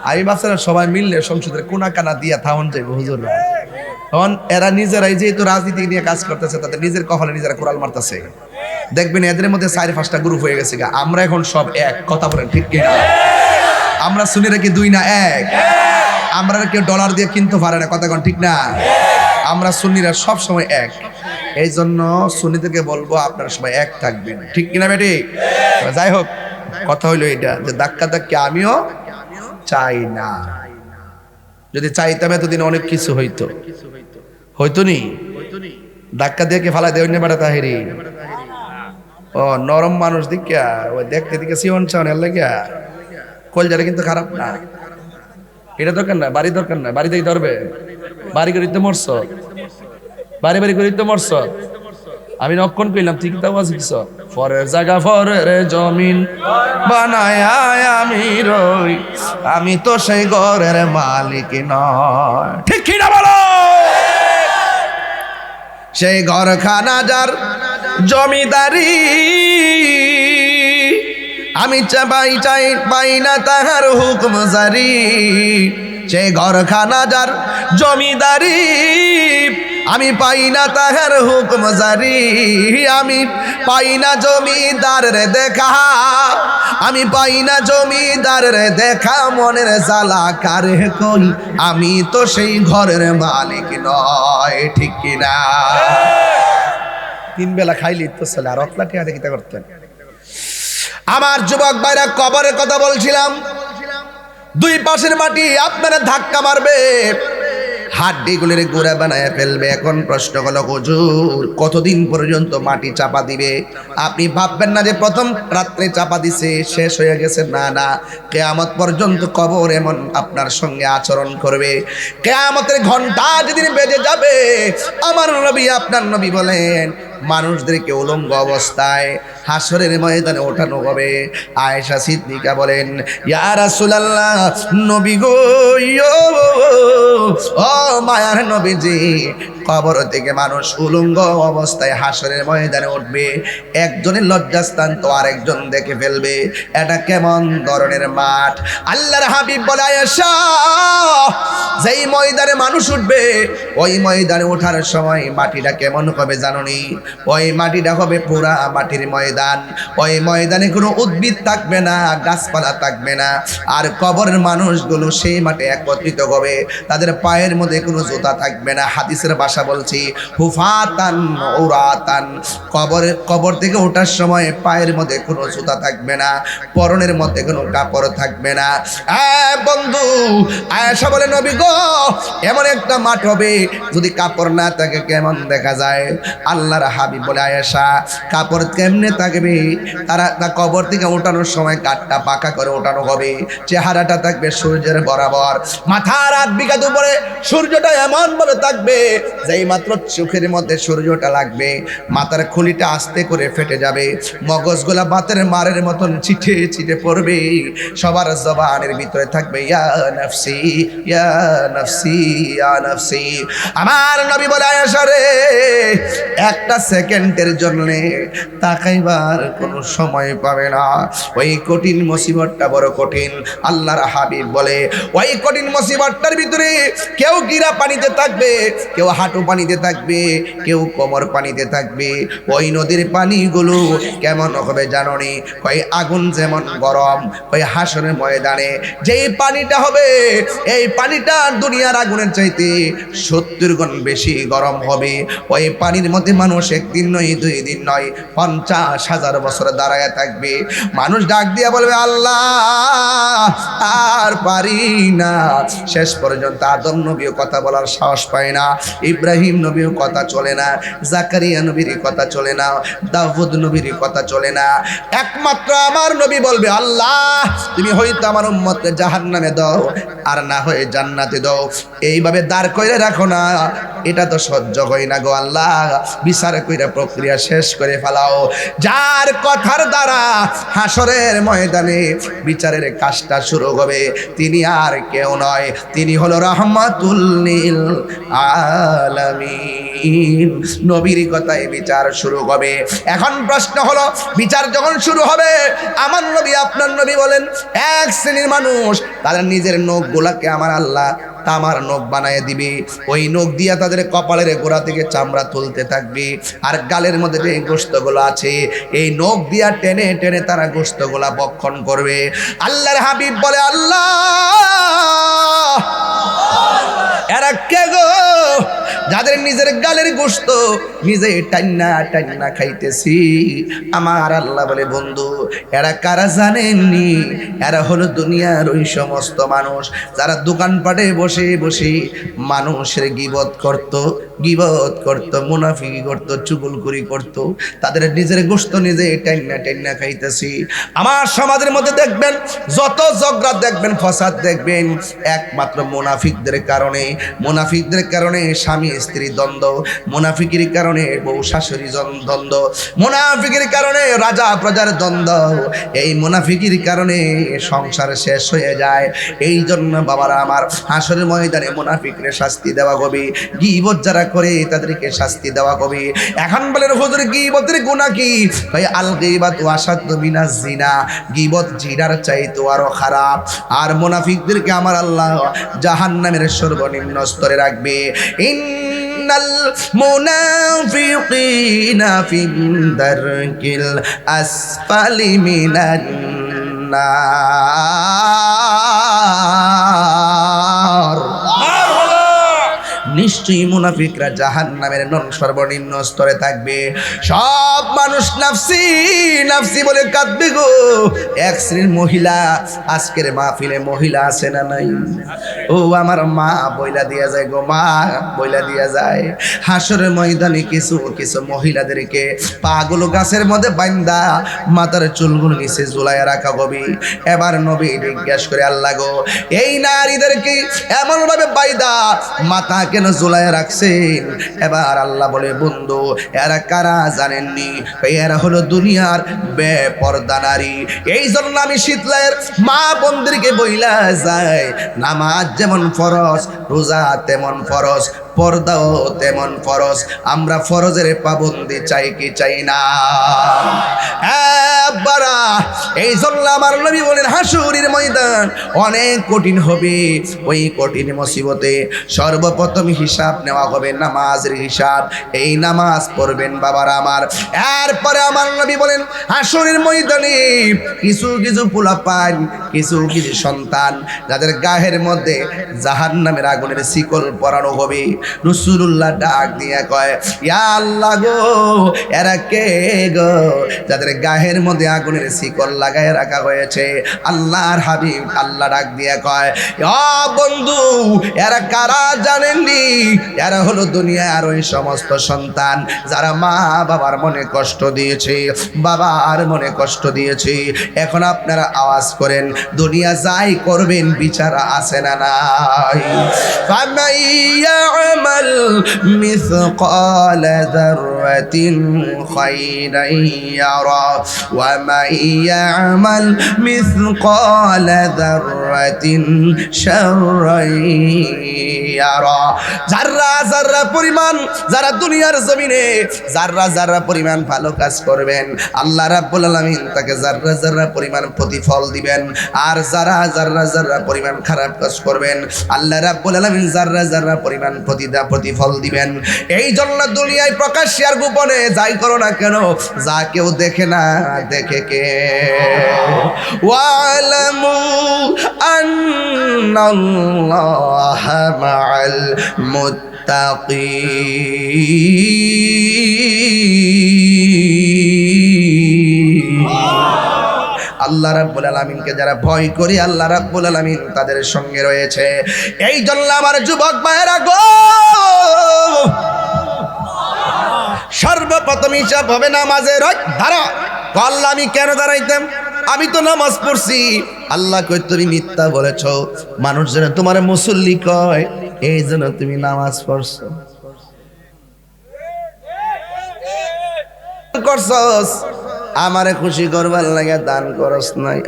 আমি ভাবছিলাম সবাই মিললে সংসদের কোনা কানা দিয়া থাউন যাইব হুজুররা। তখন এরা নিজেরাই যেহেতু রাজনীতি নিয়ে কাজ করতেছে, তাদের নিজের কপালে নিজেরা কোরাল মারতেছে। দেখবেন এদের মধ্যে 4-5টা গ্রুপ হয়ে গেছে। আমরা এখন সব এক, কথা বলেন ঠিক কিনা? আমরা সুন্নিরা কি 2 না 1? আমরা কেউ ডলার দিয়ে কিনতে পারে না, কথা কন ঠিক না? আমরা সুন্নিরা সব সময় এক। এই জন্য সুন্নিদেরকে বলবো আপনারা সবাই এক থাকবেন, ঠিক কিনা বেটি? যাই হোক, কথা হইলো এটা যে ধাক্কা ধাক্কি আমিও চাই না। যদি চাইতাম এতদিন অনেক কিছু হইতো নি। ধাক্কা দিয়ে কে ফালা দেয় বেড়া তাহেরি। ও নরম মানুষ দিকা ওই দেখতে দিকে সিওন চাওন এর লাগিয়া কলজারে কিন্তু খারাপ না। এটা দরকার না, বাড়ি দরকার না, বাড়ি থেকে ধরবে, বাড়ি করে তো মরছ, বাড়ি করে তো মরছ। আমি নক্ষণ কইলাম ঠিক তো বুঝছ, ফরের জায়গা ফরের জমিন বানায় আমি রই, আমি তো সেই ঘরের মালিক নয়, ঠিক কি না বলো? সেই ঘরখানা যার জমিদারি, আমি পাই না তাহার হুকুম জারি। সেই ঘরখানা যার জমিদারি, আমি পাই না তাহার হুকুম জারি। আমি পাই না জমিদারের দেখা, আমি পাই না জমিদারের দেখা, মনের জ্বালা কারে কই, আমি তো সেই ঘরের মালিক নয়, ঠিক কিনা? 3 বেলা খাইলি তো ছেলে আর অতলা টিয়া দেখিতে করতেন। আমার যুবক ভাইরা, কবরের কথা বলছিলাম। 2 পাশের মাটি আপনারা ধাক্কা মারবে, হাড্ডিগুলির গুঁড়া বানায় ফেলবে। এখন প্রশ্ন হলো হুজুর কতদিন পর্যন্ত মাটি চাপা দিবে? আপনি ভাববেন না যে প্রথম রাত্রে চাপা দিছে শেষ হয়ে গেছে, না না, কিয়ামত পর্যন্ত কবর এমন আপনার সঙ্গে আচরণ করবে। কিয়ামতের ঘন্টা যেদিন বেজে যাবে, আমার নবী আপনার নবী বলেন মানুষদেরকে উলঙ্গ অবস্থায় হাসরের ময়দানে ওঠানো হবে। আয়েশা সিদ্দিকা বলেন, ইয়া রাসূলুল্লাহ, নবী গো, ও মায়ার নবীজি, কবর থেকে মানুষ উলঙ্গ অবস্থায় হাসরের ময়দানে উঠবে, একজনের লজ্জাস্থান তো আরেকজন দেখে ফেলবে। এটা কেমন ধরনের মাঠ? আল্লাহর হাবিব বলে, আয়েশা, যেই ময়দানে মানুষ উঠবে ওই ময়দানে ওঠার সময় মাটিটা কেমন হবে জানোনি? ওই মাটিটা হবে পুরা মাটির ময়দান। ওই ময়দানে কোনো উদ্ভিদ থাকবে না, গাছপালা থাকবে না। আর কবরের মানুষগুলো সেই মাঠে একত্রিত হবে, তাদের পায়ের মধ্যে কোনো জুতা থাকবে না। হাদিসের ভাষা বলছি, হুফাতান উরাতান। কবর থেকে ওঠার সময় পায়ের মধ্যে কোনো জুতা থাকবে না, পরনের মধ্যে কোনো কাপড় থাকবে না। বন্ধু, আয়েশা বলে, নবী গো, এমন একটা মাঠ হবে যদি কাপড় না থাকে কেমন দেখা যায়? আল্লাহর হাবিব বলে আয়েশা কাপড় কেমনে থাকবে তারা কবর থেকে ওঠানোর সময় কাঠটা পাকা করে ওঠানো হবে চেহারাটা থাকবে সূর্যের বরাবর মাথার 8 বিঘা উপরে সূর্যটা এমন ভাবে থাকবে যেই মাত্র চোখের মধ্যে সূর্যটা লাগবে মাথার খুলিটা আস্তে করে ফেটে যাবে মগজগুলা বাতের মারের মতন ছিটে ছিটে পড়বে সবার জবানের ভিতরে থাকবে ইয়া নফসি ইয়া নফসি ইয়া নফসি আমার নবী বলে আয়েশা রে একটা সেকেন্ডের জন্য তাকাইবার কোনো সময় পাবে না ওই কঠিন মুসিবতটা বড় কঠিন আল্লাহর হাবিব বলে ওই কঠিন মুসিবতটার ভিতরে কেউ গিরা পানিতে থাকবে কেউ হাঁটু পানিতে থাকবে কেউ কোমর পানিতে থাকবে ওই নদীর পানিগুলো কেমন হবে জানো নি কই আগুন যেমন গরম ওই হাসরের ময়দানে যেই পানিটা হবে এই পানিটা দুনিয়ার আগুনের চাইতে 70 গুণ বেশি গরম হবে ওই পানির মধ্যে মানুষ একদিন নয় 2 দিন নয় 50,000 বছর দাঁড়ায় থাকবে মানুষ ডাক দিয়ে বলবে আল্লাহ আর পারি না শেষ পর্যন্ত আদম নবীও কথা বলার সাহস পায় না ইব্রাহিম নবীও কথা চলে না জাকারিয়া নবীর কথা চলে না দাউদ নবীর কথা চলে না একমাত্র আমার নবী বলবে আল্লাহ তুমি হয়তো আমার উম্মতকে জাহান্নামে দাও আর না হয় জান্নাতে দাও এইভাবে দাঁড় কইরা রাখো না এটা তো সহ্য হয় না গো আল্লাহ বিচার কইরা প্রক্রিয়া শেষ করে ফেলাও যার কথার দ্বারা হাসরের ময়দানে বিচারের কাজটা শুরু হবে তিনি আর কেউ নয় তিনি হলো রাহমাতুল লিল আলামিন নবীর কথায় বিচার শুরু হবে এখন প্রশ্ন হলো বিচার যখন শুরু হবে আমার নবী আপনার নবী বলেন এক শ্রেণীর মানুষ তাদের নিজের নখগুলাকে আমার আল্লাহ তামার নখ বানায় দিবে ওই নখ দিয়া তাদের কপালের গোড়া থেকে চামড়া তুলতে থাকবে আর গালের মধ্যে যে গোশতগুলো আছে এই নখ দিয়া টেনে টেনে তারা গোশতগুলা ভক্ষণ করবে আল্লাহর হাবিব বলে আল্লাহ এরা কে গো যাদের নিজের গালের গোশত নিজে টান্না টান্না খাইতেছি আমার আল্লাহ বলে বন্ধু এরা কারা জানেননি এরা হলো দুনিয়ার ওই সমস্ত মানুষ যারা দোকানপাটে বসে বসে মানুষের গীবত করত মুনাফিকি করত চুগলখড়ি করত তাদের নিজের গোশত নিজে টান্না টান্না খাইতেছি আমার সমাজের মধ্যে দেখবেন যত ঝগড়া দেখবেন ফসাদ দেখবেন একমাত্র মুনাফিকদের কারণে স্বামী স্ত্রী দ্বন্দ্ব মুনাফিকের কারণে বউ শাশুড়ি দ্বন্দ্ব মুনাফিকের কারণে রাজা প্রজার দ্বন্দ্ব এই মুনাফিকের কারণে সংসার শেষ হয়ে যায় এই জন্য বাবারা আমার হাসরের ময়দানে মুনাফিকদের শাস্তি দেওয়া হবে গীবত যারা করে তাদেরকে শাস্তি দেওয়া হবে এখন বলেন হুজুর গীবতের গুনাহ কি ভাই আল গীবাতু আশাদ্দু মিনাজ জিনা গীবত জিনার চাইতে আরো খারাপ আর মুনাফিকদেরকে আমার আল্লাহ জাহান্নামের সর্বনিম্ন স্তরে রাখবে ইন্নাল মুনাফিকিনা ফিদ-দারকিল আসফালি মিনান নার নিশ্চয়ই মুনাফিকরা জাহান্নামের সর্বনিম্ন স্তরে থাকবে সব মানুষ নাফসি নাফসি বলে কাঁদবে গো এক শ্রেণীর মহিলা আজকের মাহফিলে মহিলা আছে না নাই ও আমার মা বইলা দিয়া যায় গো মা বইলা দিয়া যায় হাসরের ময়দানে কিছু কিছু মহিলাদেরকে পাগুলো গাছের মধ্যে বান্দা মাথার চুলগুলো নিচে ঝুলাইয়া রাখা হবে এবার নবী জিজ্ঞেস করে আল্লাহ গো এই নারীদেরকে এমন ভাবে বাইদা মাথা কেন ঝুলাইয়া রাখছেন এবার আল্লাহ বলে বন্ধু এরা কারা জানেননি এরা হলো দুনিয়ার বেপরদা নারী এই জন্য আমি শীতলায়ের মা বোনদেরকে বইলা যায় নামাজ যেমন ফরজ রোজা তেমন ফরজ পর্দাও তেমন ফরজ আমরা ফরজের পাবন্দি চাই কি চাই না বারা এই জন্য আমার নবী বলেন হাসুরের ময়দান অনেক কঠিন হবে ওই কঠিন মুসিবতে সর্বপ্রথম হিসাব নেওয়া হবে নামাজের হিসাব এই নামাজ পড়বেন বাবারা আমার এরপরে আমার নবী বলেন হাসুরের ময়দানে কিছু কিছু পোলাপান কিছু কিছু সন্তান যাদের গায়ের মধ্যে জাহান্নামের আগুনের শিকল পরানো হবে। রাসূলুল্লাহ ডাক দিয়ে কয়, ইয়া আল্লাহ গো, এরা কে গো যাদের গায়ের মধ্যে আগুনের শিকল লাগায় রাখা হয়েছে? আল্লাহর হাবিব আল্লাহ ডাক দিয়ে কয়, ও বন্ধু, এরা কারা জানেননি? এরা হলো দুনিয়ার ওই সমস্ত সন্তান যারা মা বাবার মনে কষ্ট দিয়েছে, বাবার মনে কষ্ট দিয়েছে। এখন আপনারা আওয়াজ করেন, দুনিয়া যাই করবেন বিচার আছে না নাই? ফামান ইয়ামাল মিসকাল যাররাতিন খায়রান ইয়ারা ওয়া মান ইয়ামাল মিসকাল যাররাতিন শাররান ইয়ারা। যারা যারা পরিমাণ যারা দুনিয়ার জমিনে যারা যারা পরিমাণ ভালো কাজ করবেন, আল্লাহ রাব্বুল আলামিন তাকে যারা যারা পরিমাণ প্রতিফল দিবেন। আর যারা যারা যারা পরিমাণ খারাপ কাজ করবেন, আল্লাহ রাব্বুল আলামিন যারা যারা পরিমাণ প্রতিফল দিবেন। এই জন্য দুনিয়ায় প্রকাশ্যে আর গোপনে যাই করো না কেন, যা কেউ দেখে না দেখে কে? ওয়ালামু আন্নাল্লাহা মাআল মুত্তাকিন। আল্লাহ রাব্বুল আলামিনকে যারা ভয় করে, আল্লাহ রাব্বুল আলামিন তাদের সঙ্গে রয়েছে। এই জন্য আমার যুবক ভাইয়েরা গো, সর্বপ্রথম হিসাব হবে নামাজের। দাঁড়া, আল্লাহ আমি কেন দাঁড়াইতাম? আমি তো নামাজ পড়ছি। আল্লাহ কই তুমি মিথ্যা বলেছো, মানুষ যেন তোমার মুসল্লি কয়, এই জন্য তুমি নামাজ পড়ছো। করছস আমারে খুশি করবার লাগে দান করস নাই।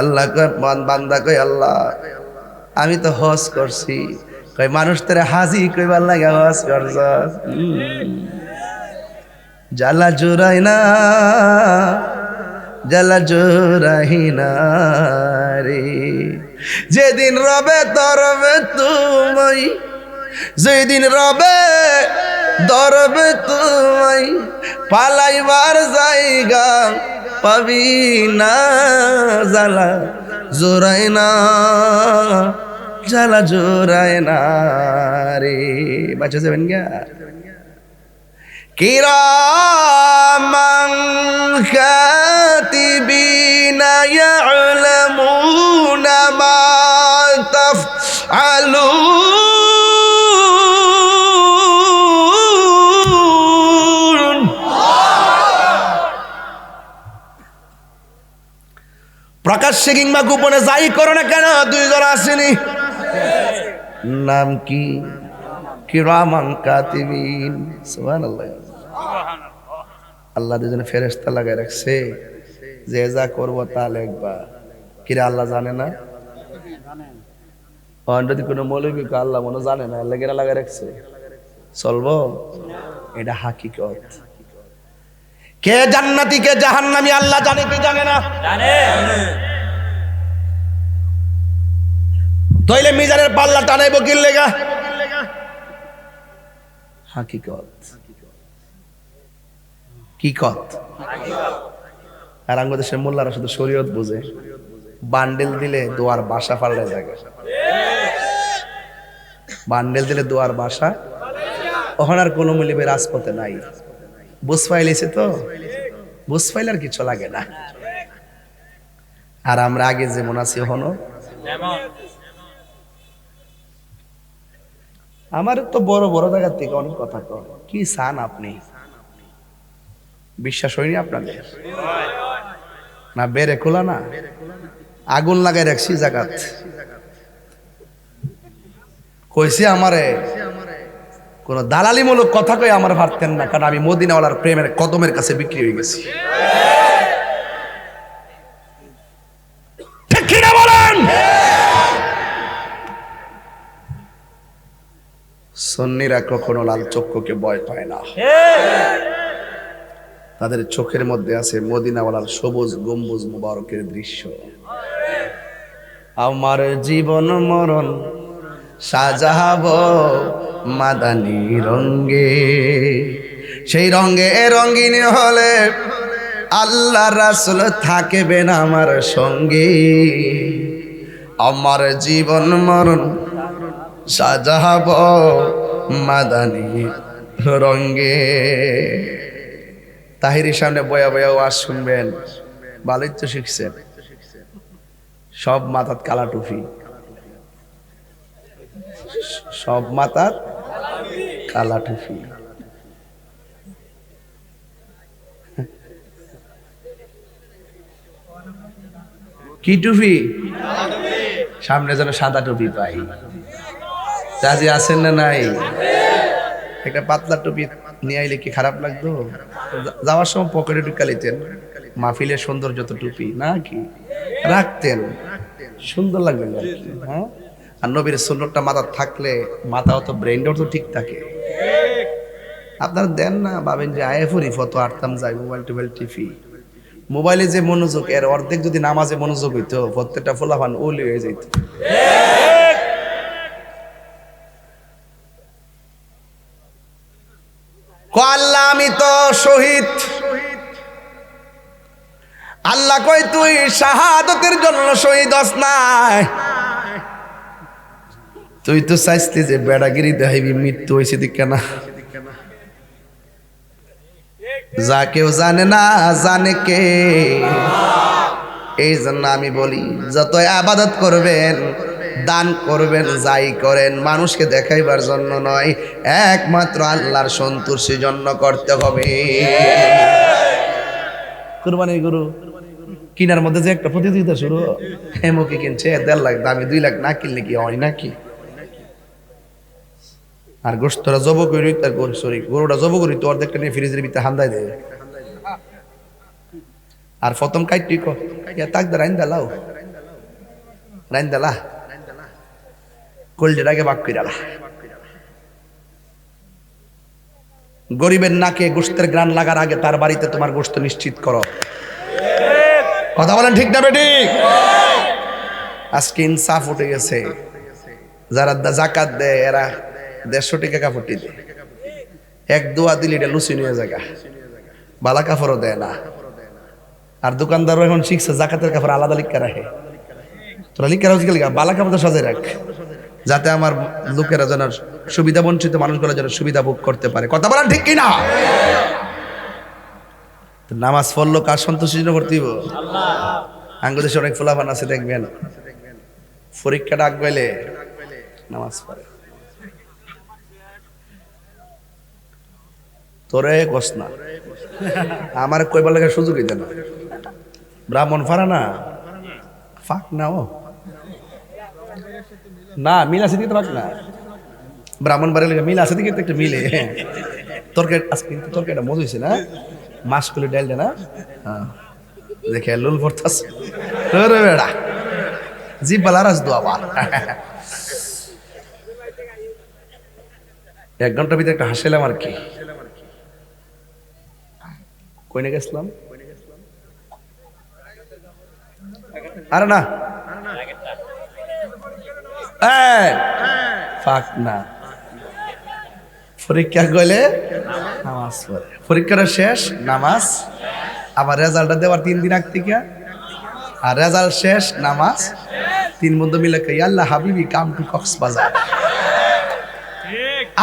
আল্লাহ কয়, বান্দা কই আল্লাহ আমি তো হজ করছি। কই মানুষ তোরে হাজি কইবার লাগে হজ করছস। জ্বালা জোরাই না, জ্বালা জোরাই না রে, যেদিন রবে তরবে তুমি, যেদিন রবে ধরবে তুমি, পালাইবার জায়গা পাবি না। জ্বালা জোরাই না, জ্বালা জোরাই না রে। বাচ্চা যাবেন গা কিরামান কাতিবিনা ইয়ালামুনা মা তাফআলুন। প্রকাশ্যে কিংবা গোপনে যাই করো না কেন, দুইজন আসেনি। নাম কি? কিরামান কাতিবিন। সুবহানাল্লাহ। আল্লাহ দুজনে ফেরেশতা লাগায় রাখছে, যে যা করবো তা লিখবা। কিরা আল্লাহ জানে না? যদি কোনো মৌলবী আল্লাহ মনে জানে না, আল্লাহ কিরা লাগায় রাখছে? চলবো? এটা হাকিকত। কে জান্নাতি কে জাহান্নামী আল্লাহ জানে কি জানে না? জানে। তাইলে মিজানের পাল্লা টানাইবো কি লেগা? হাকিকত। কি কত? আর বাংলাদেশের মোল্লারা শুধু শরীয়ত বুঝে, বান্ডেল দিলে দোয়ার বাসা পাল্টে যায়। বান্ডেল দিলে দোয়ার বাসা, ওখানে আর কোনো মূল্যে রাজপথে নাই। বুঝ পাইলেছে তো, বুঝ পাইলে আর কিছু লাগে না। আর আমরা আগে যেমন আছি হনো, আমার তো বড় বড় জায়গার থেকে অনেক কথা কর। কি চান আপনি? বিশ্বাস হয়নি আপনাদের? না বেড়ে খোলা না, আগুন লাগাই রাখছি জায়গাত। কইছে আমারে কোন দালালিমূলক কথা কই আমার ভাবতেন না, কারণ আমি মদিনাওয়ালার প্রেমের কদমের কাছে বিক্রি হয়ে গেছি। ঠিক কি না বলেন? সুন্নিরা কখনো লাল চক্ষুকে ভয় পায় না। তাদের চোখের মধ্যে আছে মদিনাওয়ালার সবুজ গম্বুজ মুবারকের দৃশ্য। আমার জীবন মরণ সাজাবো মাদানী রঙ্গে, সেই রঙ্গে রঙ্গিন হলে আল্লাহ রাসূল থাকবেন আমার সঙ্গে, আমার জীবন মরণ সাজাব মাদানী রঙ্গে। তাহিরের সামনে বয়া বয়া ওয়াজ শুনবেন, ভালোই তো শিখছেন। সব মাথাত কালা টুপি, সব মাথার কালা টুপি। কি টুপি? সামনে যেন সাদা টুপি পাই। রাজি আছেন না নাই? একটা পাতলা টুপি নিয়ে আইলে কি খারাপ লাগতো? যাওয়ার সময় পকেটে ঢুকা লিতেন, মাহফিলের সৌন্দর্য তো টুপি না কি রাখতেন, সুন্দর লাগবে আর কি। হ্যাঁ, আর নবীর সুন্নতটা মাথা থাকলে মাথাও তো ব্রেনটাও তো ঠিক থাকে। আপনারা দেন না, ভাবেন যে আইএফরি ফটো আটতাম যাই মোবাইল টোবাইল টিভি। মোবাইলে যে মনোযোগ, এর অর্ধেক যদি নামাজে মনোযোগ হইতো, প্রত্যেকটা ফোলাফান ওলি হয়ে যেত। আল্লাহ আমি তো শহীদ। আল্লাহ কই তুই শাহাদতের জন্য শহীদ হস নাই, তুই তো চাইছিলি যে বেড়াগিরি দেখাইবি, মৃত্যু হয়েছে দিকে না। যা কেউ জানে না জানে কে। এই জন্য আমি বলি, যত আবাদত করবেন, দান করবেন, যাই করেন, মানুষকে দেখাইবার জন্য নয়, একমাত্র আল্লাহর সন্তুষ্টির জন্য করতে হবে। কুরবানির গরু কিনার মধ্যে যে একটা প্রতিযোগিতা শুরু, হেমকে কিনছে 1.5 লাখ, দামি 2 লাখ না কিনলে কি হয় নাকি? আর গোস্তরা জব করি, তার গরুটা জব করি তো অর্ধেকটা নিয়ে ফ্রিজের ভিতরে হান্দাই দেয়। আর প্রথম কাইটি তাক রাইন দালাও, রাইন দালা কোল্ডেটাকে বাক কইরালা। গরিবের নাকে গোস্তের গ্রান লাগার আগে তার বাড়িতে তোমার গোস্ত নিশ্চিত করো। কথা বলেন ঠিক না বেটি? আজকে ইনসাফ উঠে গেছে, যারা জাকাত দেয় এরা 150 টাকা কাপড় দেয়, এক দোয়া দিলে এটা লুচি নিয়ে জায়গা, বালা কাপড়ও দেয় না। আর দোকানদারও এখন শিখছে জাকাতের কাপড় আলাদা লিখা রাখে। তোরা লিখা রাখছি লিখা বালা কাপড় সাজায় রাখ, যাতে আমার লোকেরা যেন সুবিধা বঞ্চিত মানুষগুলো যেন সুবিধা ভোগ করতে পারে। কথা বলেন ঠিক কিনা? নামাজ পড়লো কার সন্তুষ্ট করতে দিব? আঙ্গুদেশে অনেক ফুলাফান আছে, দেখবেন পরীক্ষাটা আগ গেলে নামাজ পড়ে। তোরে কস না, আমার কইবার লাগে সুযোগই দেন। ব্রাহ্মণ ফারা না ফাঁক না, ও না মিল আছে দিকে ফাঁক না, ব্রাহ্মণ বাড়ি লাগে মিল আছে দিকে একটু মিলে। তরকারি আজকে কিন্তু তরকারিটা মজা হয়েছে না, মাছ করে ডাইলটা না, দেখে লুল পড়তাস বেড়া জিপ বালা রাজ দো আবার। 1 ঘন্টার ভিতরে একটা হাসিলাম আর কি। কইনে গেছিলাম? আরে না ফাঁক না, পরীক্ষা গেলে নামাজ পড়ে, পরীক্ষাটা শেষ নামাজ, আবার রেজাল্টটা দেওয়ার 3 দিন আগ থেকে, আর রেজাল্ট শেষ নামাজ, 3 বন্ধু মিলে কই আল্লাহ হাবিবি কাম টু কক্সবাজার।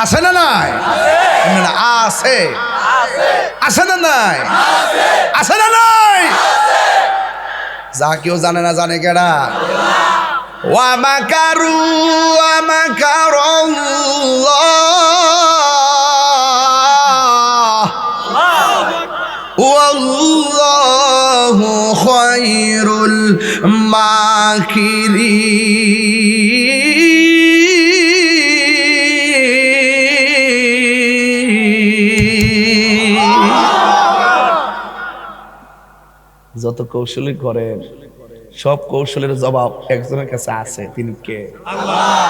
আছে না নাই? আছে, আছে না নাই? আছে না নাই? যা কেউ জানে না জানে কেডা? ওয়া মাকারু ওয়া মাকারাল্লাহ ওয়াল্লাহু খায়রুল মাকিরিন। যত কৌশলী করেন, সব কৌশলের জবাব একজনের কাছে আছে, তিনি কে? আল্লাহ।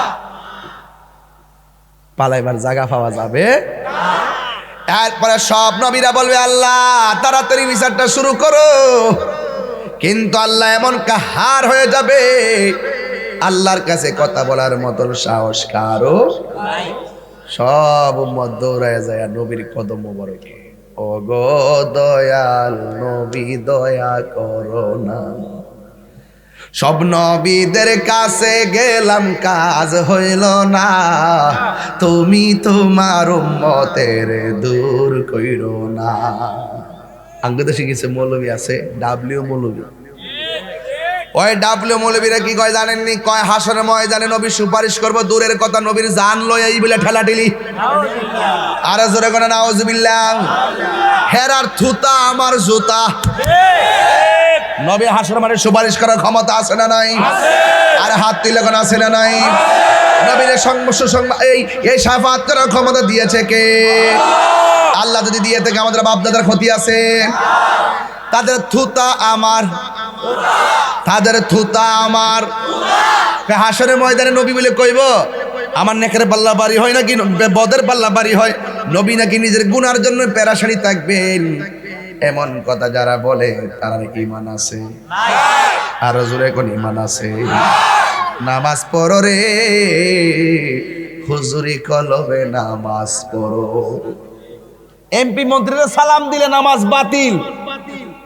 পালাইবার জায়গা পাওয়া যাবে না। এরপরে সব নবীরা বলবে আল্লাহ তাড়াতাড়ি বিচারটা শুরু করো, কিন্তু আল্লাহ এমন কাহার হয়ে যাবে, আল্লাহর কাছে কথা বলার মতন সাহস কারো নাই। সব উম্মত দৌড়ায় যায় নবীর কদম মোবারকে। ও গো দয়াল নবী দয়া করো না। সব নবীদের কাছে গেলাম কাজ হইল না, তুমি তোমার উম্মতের দূর কইরো না। আঙ্গুতে শিখেছে মৌলবী আছে ডাব্লিউ মৌলবী। ওই ডাব্লিউ মৌলবীরা কি কয় জানেননি? কয় হাসরের ময়দানে নবী সুপারিশ করব, দূরের কথা নবীর জান লয় এই বলে ঠেলাঠেলি। আর জোরে করে নাউজুবিল্লাহ। হেরার থুতা আমার জুতা। নবী হাসরের মানে সুপারিশ করার ক্ষমতা আছে না নাই? আর হাত তুলে কোন আছে না নাই? নবীর এই শাফাত করার ক্ষমতা দিয়েছে কে? আল্লাহ যদি দিয়ে থাকে আমাদের বাপ দাদার ক্ষতি আছে? তাদের থুতা আমার, তাদের থুতা আমার। হাসরের ময়দানে নবী বলে কইব আমার নেকের পাল্লা বাড়ি হয় নাকি বদের পাল্লা বাড়ি হয়? নবী নাকি নিজের গুনার জন্য পেরাশানি থাকবেন? এমন কথা যারা বলে তারা ঈমান আছে? আর জোরে কোন ঈমান আছে? নামাজ পড়ো রে হুজুরি কলবে নামাজ পড়ো। এমপি মন্ত্রীরা সালাম দিলে নামাজ বাতিল,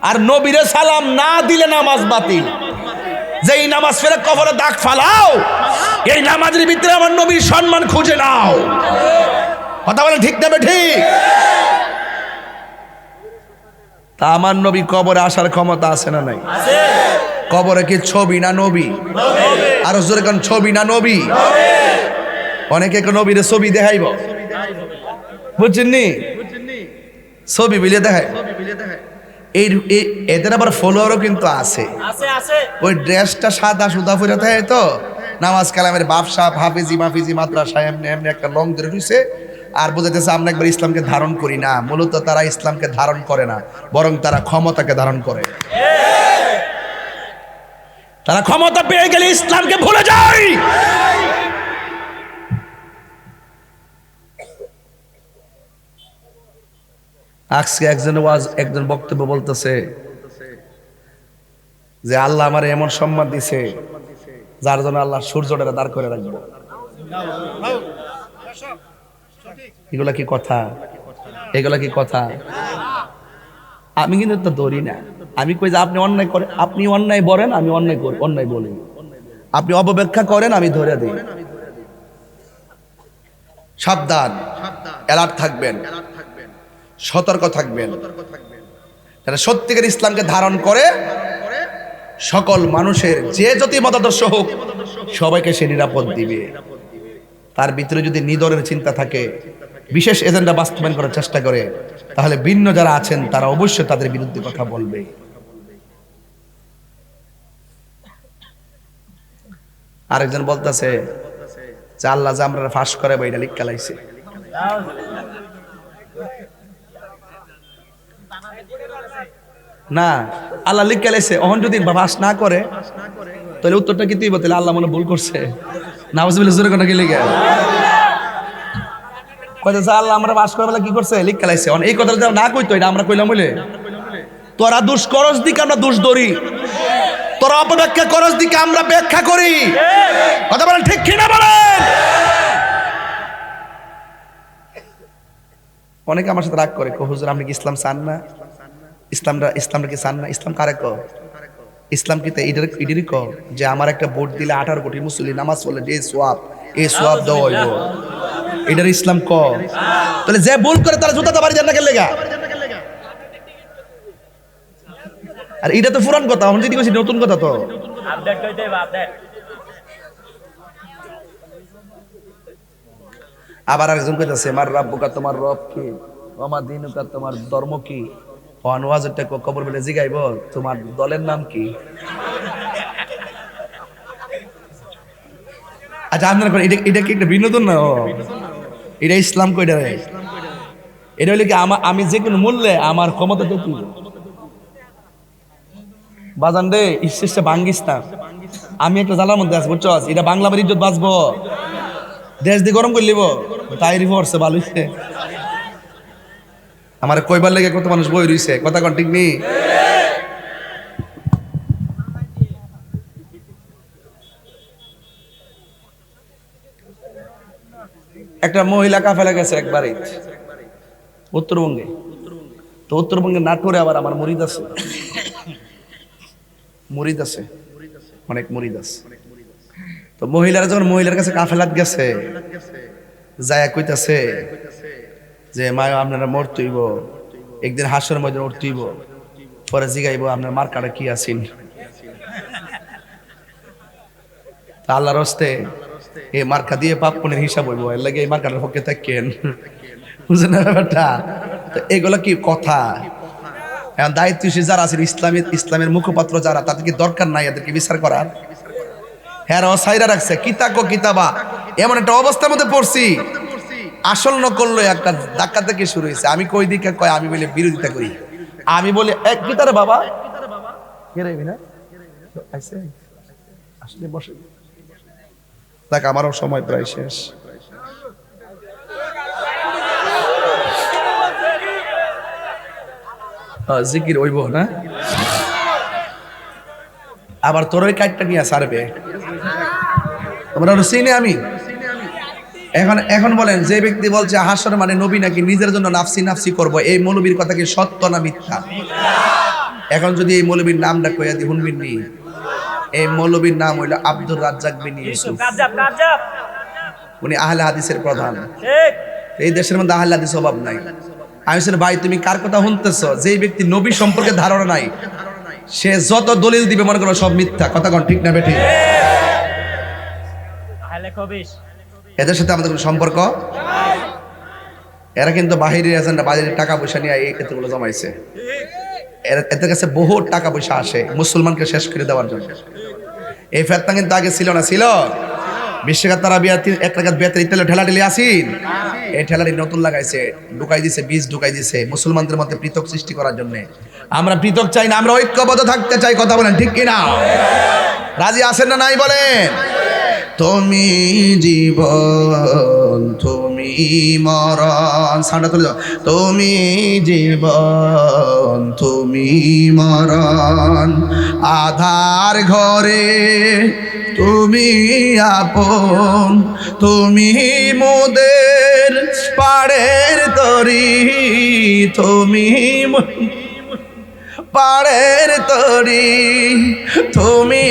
আর নবীরে সালাম না দিলে নামাজ বাতিল। যেই নামাজ ফেরে কবরে দাগ ফালাও, এই নামাজের ভিতরে আমার নবীর সম্মান খুঁজে নাও। কথা বলে ঠিক না ঠিক? তা আমার নবী কবরে আসার ক্ষমতা আছে না নাই? কবরে কি ছবি না নবী? আর জোরে কোন ছবি না নবী? অনেকে নবীর ছবি দেখাইব, বুঝছেননি? ছবি বিলে দেখায়। এই এদের আবার ফলোয়ারও কিন্তু আছে। ওই ড্রেসটা সাদা সুদা ফুরে থাকে তো, নামাজ কালামের বাপসা হাফিজি মাফিজি মাদ্রাসা এমনি এমনি একটা লং ধরে রয়েছে, আর বোঝাইতেছে আমরা একবার ইসলামকে ধারণ করি না। মূলত তারা ইসলামকে ধারণ করে না, বরং তারা ক্ষমতাকে ধারণ করে। তারা ক্ষমতা পেয়ে গেলে ইসলামকে ভুলে যায়। আজকে একজন বক্তব্য বলতেছে যে আল্লাহ আমার এমন সম্মান দিছে যার জন্য আল্লাহ সূর্যটা দাঁড় করে রাখবো। এগুলা কি কথা? এগুলা কি কথা? আমি কিন্তু তো ধরি না। আমি কই যে আপনি অন্যায় করেন, আপনি অন্যায় বলেন, আমি অন্যায় করি, অন্যায় বলি। আপনি অপব্যাখ্যা করেন, আমি ধরে দিই। সাবধান, অ্যালার্ট থাকবেন, সতর্ক থাকবেন। যারা সত্যিকার ইসলামকে ধারণ করে সকল মানুষের যে যতই মতাদর্শ হোক সবাইকে সে নিরাপদ দিবে। তার ভিতরে যদি নিদরের চিন্তা থাকে, বিশেষ এজেন্ডা বাস্তবায়ন করার চেষ্টা করে, তাহলে ভিন্ন যারা আছেন তারা অবশ্যই তাদের বিরুদ্ধে কথা বলবে। আরেকজন বলতেছে যে আল্লাহ যে আমরা ফাঁস করে বা এটা লিখা লাইছে। না, আল্লাহ লিখে লাইছে। অহন যদি ফাঁস না করে তাহলে উত্তরটা কি দিব? তাহলে আল্লাহ মনে ভুল করছে। নাউজুবিল্লাহ জোরে কথা কি লিখে কইতেছে আল্লাহ আমরা ফাঁস করে বলে কি করছে? লিখে লাইছে। এই কথাটা না কইতো, এটা আমরা কইলাম বলে তোরা দোষ করস দিকে আমরা দোষ ধরি, তোরা অপব্যাখ্যা করস দিকে আমরা ব্যাখ্যা করি। কথা বলেন ঠিক কিনা বলেন? অনেকে আমার সাথে রাগ করে, হুজুর আপনি কি ইসলাম চান না? ইসলামটা কি চান না? ইসলাম কারে কো? ইসলাম কি এটারই কো যে আমার একটা ভোট দিলে 18 কোটি মুসলিম নামাজ পড়লে যে সোয়াব, এই সোয়াব দেওয়া হইব, এটার ইসলাম কো? তাহলে যে ভুল করে তারা জুতাতে বাড়ি দেন না কেন লেগা? আর এটা তো পুরান কথা, আমি যদি কইছি নতুন কথা। তো আপডেট কইতে হবে, আপডেট। আবার আরেকজন কইতাছে মার রাব্বুকা, তোমার রব কি? ওমা দিনুকা, তোমার ধর্ম কি? ওয়াজটা কবর বলে জিগাইব তোমার দলের নাম কি? আচ্ছা আপনারা এটা কি একটা বিনোদন না? এটা ইসলাম কইটা রে? এটা হইলে কি আমি যে কোনো মূল্যে আমার ক্ষমতা তো কি বাজান রে ইসে ভাঙ্গিস না। আমি একটা জ্বালার মধ্যে আছি, বুঝছো? এটা বাংলা বাড়ির ইজ্জত বাঁচবো, দেশ দিয়ে গরম করে লিব, তাই রিভর্সে ভালো হইছে। আমার কইবার লেগে কত মানুষ বই রইছে, কথা কোন ঠিক নেই? একটা মহিলা কাফেলা গেছে একবারে উত্তরবঙ্গে। তো উত্তরবঙ্গের নাটোরে আবার আমার মুরিদ আছে, মুরিদ আছে, অনেক মুরিদ আছে। তো মহিলারা যখন মহিলার কাছে কাফেলাত গেছে, যায় কইতাছে যে মা আপনারা মরতেইব, একদিন হাসর ময়দানে উঠতেইব, পরে জিগাইব আপনার মার্কাটা কি আছেন। আল্লাহর হস্তে এই মার্কা দিয়ে পাপ পুণ্যের হিসাব হইব, এর লাগে এই মার্কাটার পক্ষে থাকেন, বুঝলেন না ব্যাপারটা? তো এগুলো কি কথা? এখন দায়িত্বশীল যারা আছেন, ইসলামের মুখপাত্র যারা, তাদেরকে দরকার নাই এদেরকে বিচার করার? হ্যাঁ, সাইরা রাখছে কিতাকো কিতাবা, এমন একটা অবস্থার মধ্যে পড়ছি, আসল নকল একটা ধাক্কা থেকে শুরু হয়েছে। আমি কই দিকে কয়, আমি বলে বিরোধিতা করি, আমি বলি এক কিতারে বাবা আসলে বসে দেখ, আমারও সময় প্রায় শেষ। জিকির হইব না, আবার তোর ওই কাঠটা নিয়ে সারবে, তোমরা চিনি আমি। এখন বলেন, যে ব্যক্তি বলছে হাসর মানে নবী নাকি নিজের জন্য নাফসি নাফসি করব, এই মৌলবীর কথা কি সত্য না মিথ্যা? এখন যদি এই মৌলবীর নামটা কইয়া দি শুনবেন নি? এই মৌলবীর নাম হইল আব্দুর রাজ্জাক বিন ইউসুফ। উনি আহলে হাদিসের প্রধান। এই দেশের মধ্যে আহলে হাদিস অভাব নাই। আমি বলছি ভাই তুমি কার কথা শুনতেছো? যেই ব্যক্তি নবী সম্পর্কে ধারণা নাই, সে যত দলিল দিবে মনে করো সব মিথ্যা। কথা কোন ঠিক না বেঠিক? এদের সাথে আমাদের কোনো সম্পর্ক? এরা কিন্তু বাহিরের এজেন্ডা, বাহিরের টাকা পয়সা নিয়ে এই ক্ষেত্রগুলো জমাইছে। এদের কাছে বহু টাকা পয়সা আসে মুসলমানকে শেষ করে দেওয়ার জন্য। এই ফেতনা কিন্তু আগে ছিল না, ছিল বিশ্বকাপ তারা এক টাকা বেতারি তেলে ঠেলাঠেলি আসিন, এই ঠেলাটি নতুন লাগাইছে, ঢুকাই দিছে, বীজ ঢুকাই দিছে মুসলমানদের মধ্যে পৃথক সৃষ্টি করার জন্য। আমরা পৃথক চাই না, আমরা ঐক্যবদ্ধ থাকতে চাই। কথা বলেন ঠিক কিনা? রাজি আছেন না নাই বলেন? তুমি জীবন, তুমি মরণ, সাউন্ডটা তুলে দাও। তুমি জীবন, তুমি মরণ, আধার ঘরে তুমি আপন, তুমি মোদের পাড়ের তরি, তুমি পাড়ের তরি, তুমি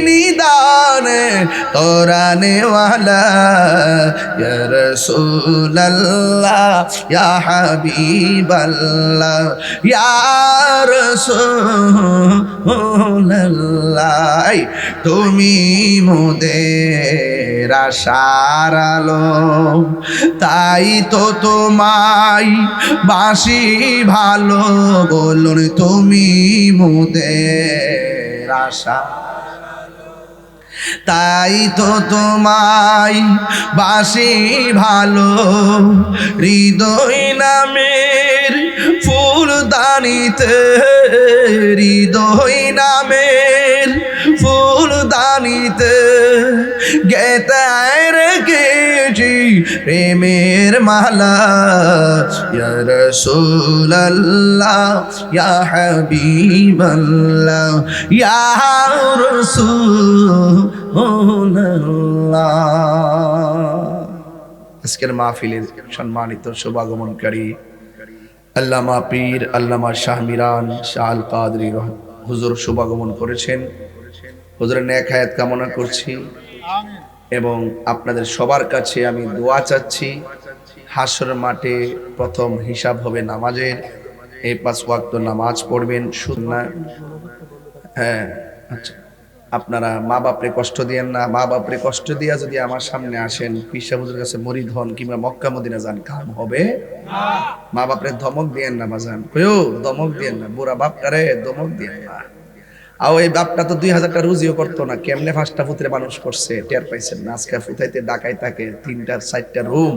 নিদানে তোরানেওয়ালা, ইয়া রাসূলুল্লাহ ইয়া হাবিবাল্লাহ ইয়া রাসূলুল্লাহ, তুমি মোদের আশার আলো, তাই তো তোমায় বাসি ভালো, বলুন তুমি মোদের আশা, তাই তো তোমায় বাসি ভালো, হৃদয় নামের ফুলদানিতে, হৃদয় নামের ফুলদানিতে গেতায় রেখেছি প্রেমের মালা, ইয়া রাসূলুল্লাহ ইয়া হাবিবাল্লাহ ইয়া রাসূলুল্লাহ। আজকের মাহফিলের সম্মানিত শুভাগমনকারী আল্লামা পীর আল্লামা শাহ মিরান শাহ আল কাদরি হুজুর শুভাগমন করেছেন। হুজুরের নেক হায়াত কামনা করছি এবং আপনাদের সবার কাছে আমি দোয়া চাচ্ছি। হাসর মাঠে প্রথম হিসাব হবে নামাজের, এই 5 ওয়াক্ত নামাজ পড়বেন সুন্নাহ। হ্যাঁ, আচ্ছা, আপনারা মা বাপরে কষ্ট দিয়েন না। মা বাপরে কষ্ট দিয়া যদি আমার সামনে আসেন, পীর সাহেব হুজুরের কাছে মুরিদ হন কিংবা মক্কা মদিনা যান, কাম হবে? মা বাপরে ধমক দিয়েন না বাজান, কইও ধমক দিয়েন না, বুড়া বাপটারে ধমক দিয়েন না। আর ওই বাপটা তো 2000টা রুজিও করতো না, কেমনে 5টা পুত্রে মানুষ করছে টের পাইছেন না? আজকে ফুতাইতে ডাকাই থাকে 3টা-4টা রুম,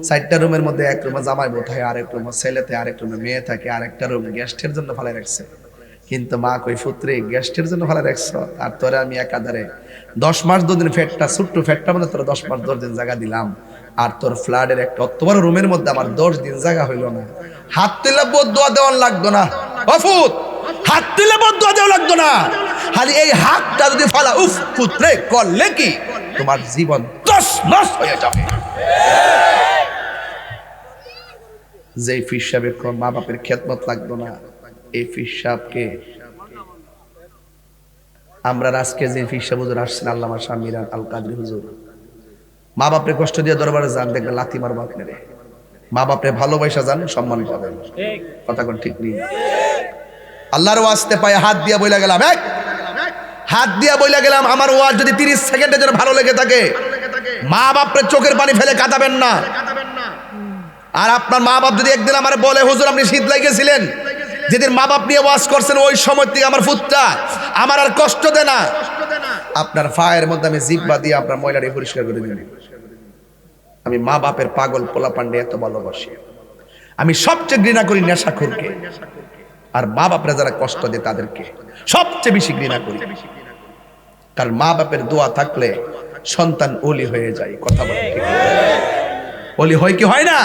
4টা রুমের মধ্যে এক রুমে জামাই বোধ হয়, আরেক রুমে ছেলেতে, আরেক রুমে মেয়ে থাকে, আরেকটা রুম গেস্টের জন্য ফেলে রাখছে। কিন্তু মা কই পুত্রে গেস্টের জন্য ফেলে রাখছ, আর তোরে আমি একাধারে 10 মাস 2 দিন ফেটটা ছোট্ট ফেটটা মধ্যে তোর 10 মাস 10 দিন জায়গা দিলাম, আর তোর ফ্ল্যাটের একটা অত বড় রুমের মধ্যে আমার 10 দিন জায়গা হইল না। হাত তুলে বদদুয়া দেওয়ান লাগতো না, অফুত হাত তুলে বদদুয়া দেওয়া লাগতো না, খালি এই হাতটা যদি ফালা উফ পুত্রে করলে কি তোমার জীবন 10 নষ্ট হয়ে যাবে। যে পীর সাহেবের মা বাপের খেদমত লাগতো না, এই পীর সাহেবকে আমরা আজকে যে পীর সাহেব হুজুর আসছেন আল্লামা শাহ মিরান আল কাদরি হুজুর, মা বাপরে কষ্ট দিয়ে দরবারে যান, দেখবেন লাথি মারবো আপনারে। মা বাপরে ভালোবাসা যান, সম্মান পাবেন। কথা কোন ঠিক নেই? আল্লাহর ওয়াস্তে পায়ে হাত দিয়া বইলা গেলাম, হাত দিয়া বইলা গেলাম, আমার ওয়াজ যদি 30 সেকেন্ডের জন্য ভালো লেগে থাকে, মা বাপরে চোখের পানি ফেলে কাঁদাবেন না। আর আপনার মা বাপ যদি একদিন আমার বলে হুজুর আপনি শীত লাগিয়েছিলেন, যেদিন মা বাপ নিয়ে ওয়াজ করছেন ওই সময় থেকে আমার ফুটটা আমার আর কষ্ট দেয় না, আপনার ফায়ের মধ্যে আমি জিহ্বা দিয়ে আপনার ময়লাটি পরিষ্কার করে দিই। আমি মা বাপের পাগল পোলা পান্ডে এত ভালোবাসি। আমি সবচেয়ে ঘৃণা করি নেশাখোরকে, আর মা বাপরা যারা কষ্ট দেয় তাদেরকে সবচেয়ে বেশি ঘৃণা করি। কারণ মা বাপের দোয়া থাকলে সন্তান ওলি হয়ে যায়। কথা বলে ওলি হয় কি হয় না?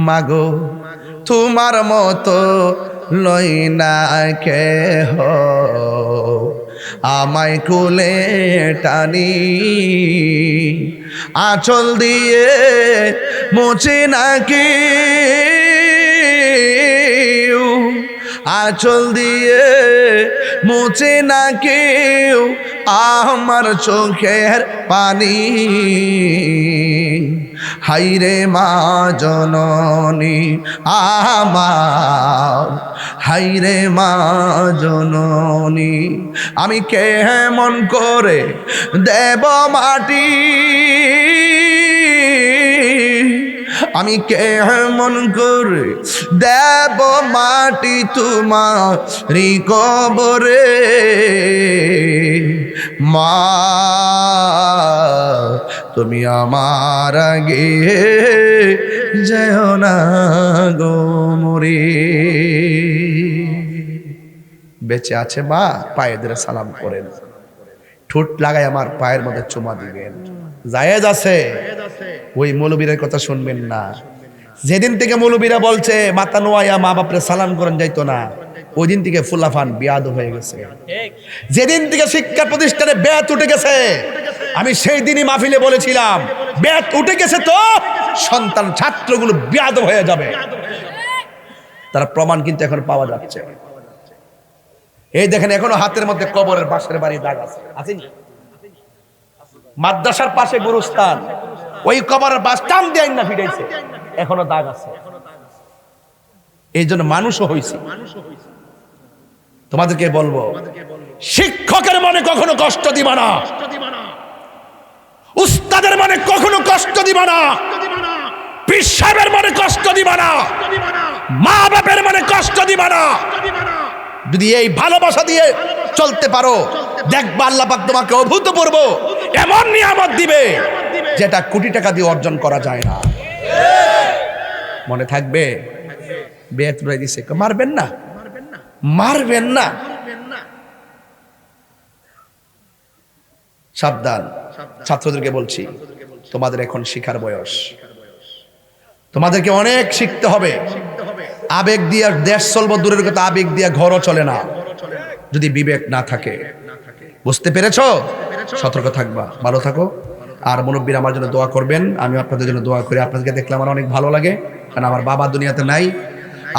মাগো তোমার মতো লই না কেহ, আমায় কোলে টানি, আঁচল দিয়ে মুছে নাকি, আঁচল দিয়ে মুছে না কেউ আমার চোখের পানি। হাইরে মা জননী আমার, হাইরে মা জননী, আমি কেমন করে দেব মাটি, আমি কেমন করে দেব মাটি তোমারি কবরে। মা তুমি আমার আগে যেও না গো মরে। বেঁচে আছে মা, পায়ে ধরে সালাম করেন, ঠোঁট লাগায় আমার পায়ের মধ্যে চুমা দিবেন। জায়েজ আছে, ওই মৌলবীরের কথা শুনবেন না। যেদিন থেকে মৌলবীরা বলছে মাথা নোয়াইয়া মা বাপরে সালাম করেন যাইতো না, ওই দিন থেকে ফুলাফান বিয়াদ হয়ে গেছে। যেদিন থেকে শিক্ষা প্রতিষ্ঠানে বেয়াত উঠে গেছে, আমি সেই দিনই মাহফিলে বলেছিলাম বেয়াত উঠে গেছে তো সন্তান ছাত্রগুলো বিয়াদ হয়ে যাবে। তার প্রমাণ কিন্তু এখন পাওয়া যাচ্ছে। এই দেখেন এখনো হাতের মধ্যে কবরের বাঁশের বাড়ি দাগ আছে, আসেনি? মাদ্রাসার পাশে গুরুস্থান, ওই কবরের বাঁশ টান দিয়ে না ফিরেছে, এখনো দাগ আছে। এই জন্য মানুষও হইছে। তোমাদেরকে বলবো, শিক্ষকের মনে কখনো কষ্ট দিবা না, উস্তাদের মনে কখনো কষ্ট দিবা না, পীর সাহেবের মনে কষ্ট দিবা না, মা বাপের মনে কষ্ট দিবা না। যদি এই ভালোবাসা দিয়ে চলতে পারো, দেখবা আল্লাহ পাক তোমাকে অভূতপূর্ব এমন নিয়ামত দিবে যেটা কোটি টাকা দিয়ে অর্জন করা যায় না। মনে থাকবে? বেয়াত উড়াই দিছে, মারবেন না, মারবেন না। সাবধান, ছাত্রদেরকে বলছি, তোমাদের এখন শিখার বয়স, তোমাদেরকে অনেক শিখতে হবে। আবেগ দিয়ে দেশ চলবো দূরের কথা, আবেগ দিয়ে ঘরও চলে না যদি বিবেক না থাকে। বুঝতে পেরেছো? সতর্ক থাকবা, ভালো থাকো। আর মুরব্বীরা আমার জন্য দোয়া করবেন, আমি আপনাদের জন্য দোয়া করি। আপনাদেরকে দেখলে আমার অনেক ভালো লাগে, কারণ আমার বাবা দুনিয়াতে নাই।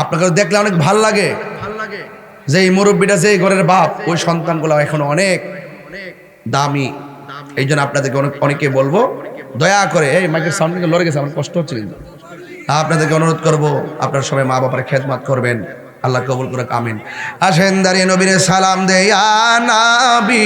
আপনাকে দেখলে অনেক ভালো লাগে যে এই মুরব্বীটা যে ঘরের বাপ, ওই সন্তানগুলো এখন অনেক দামি। এই জন্য আপনাদেরকে অনেকে বলবো, দয়া করে এই মাইকের সাউন্ড থেকে লড়ে গেছে, আমার কষ্ট হচ্ছে, কিন্তু আপনাদেরকে অনুরোধ করবো আপনারা সবাই মা বাবার খেদমত করবেন। আল্লাহ কবুল করে, আমিন। আসেন দাঁড়িয়ে নবীরে সালাম দেয়া নবী।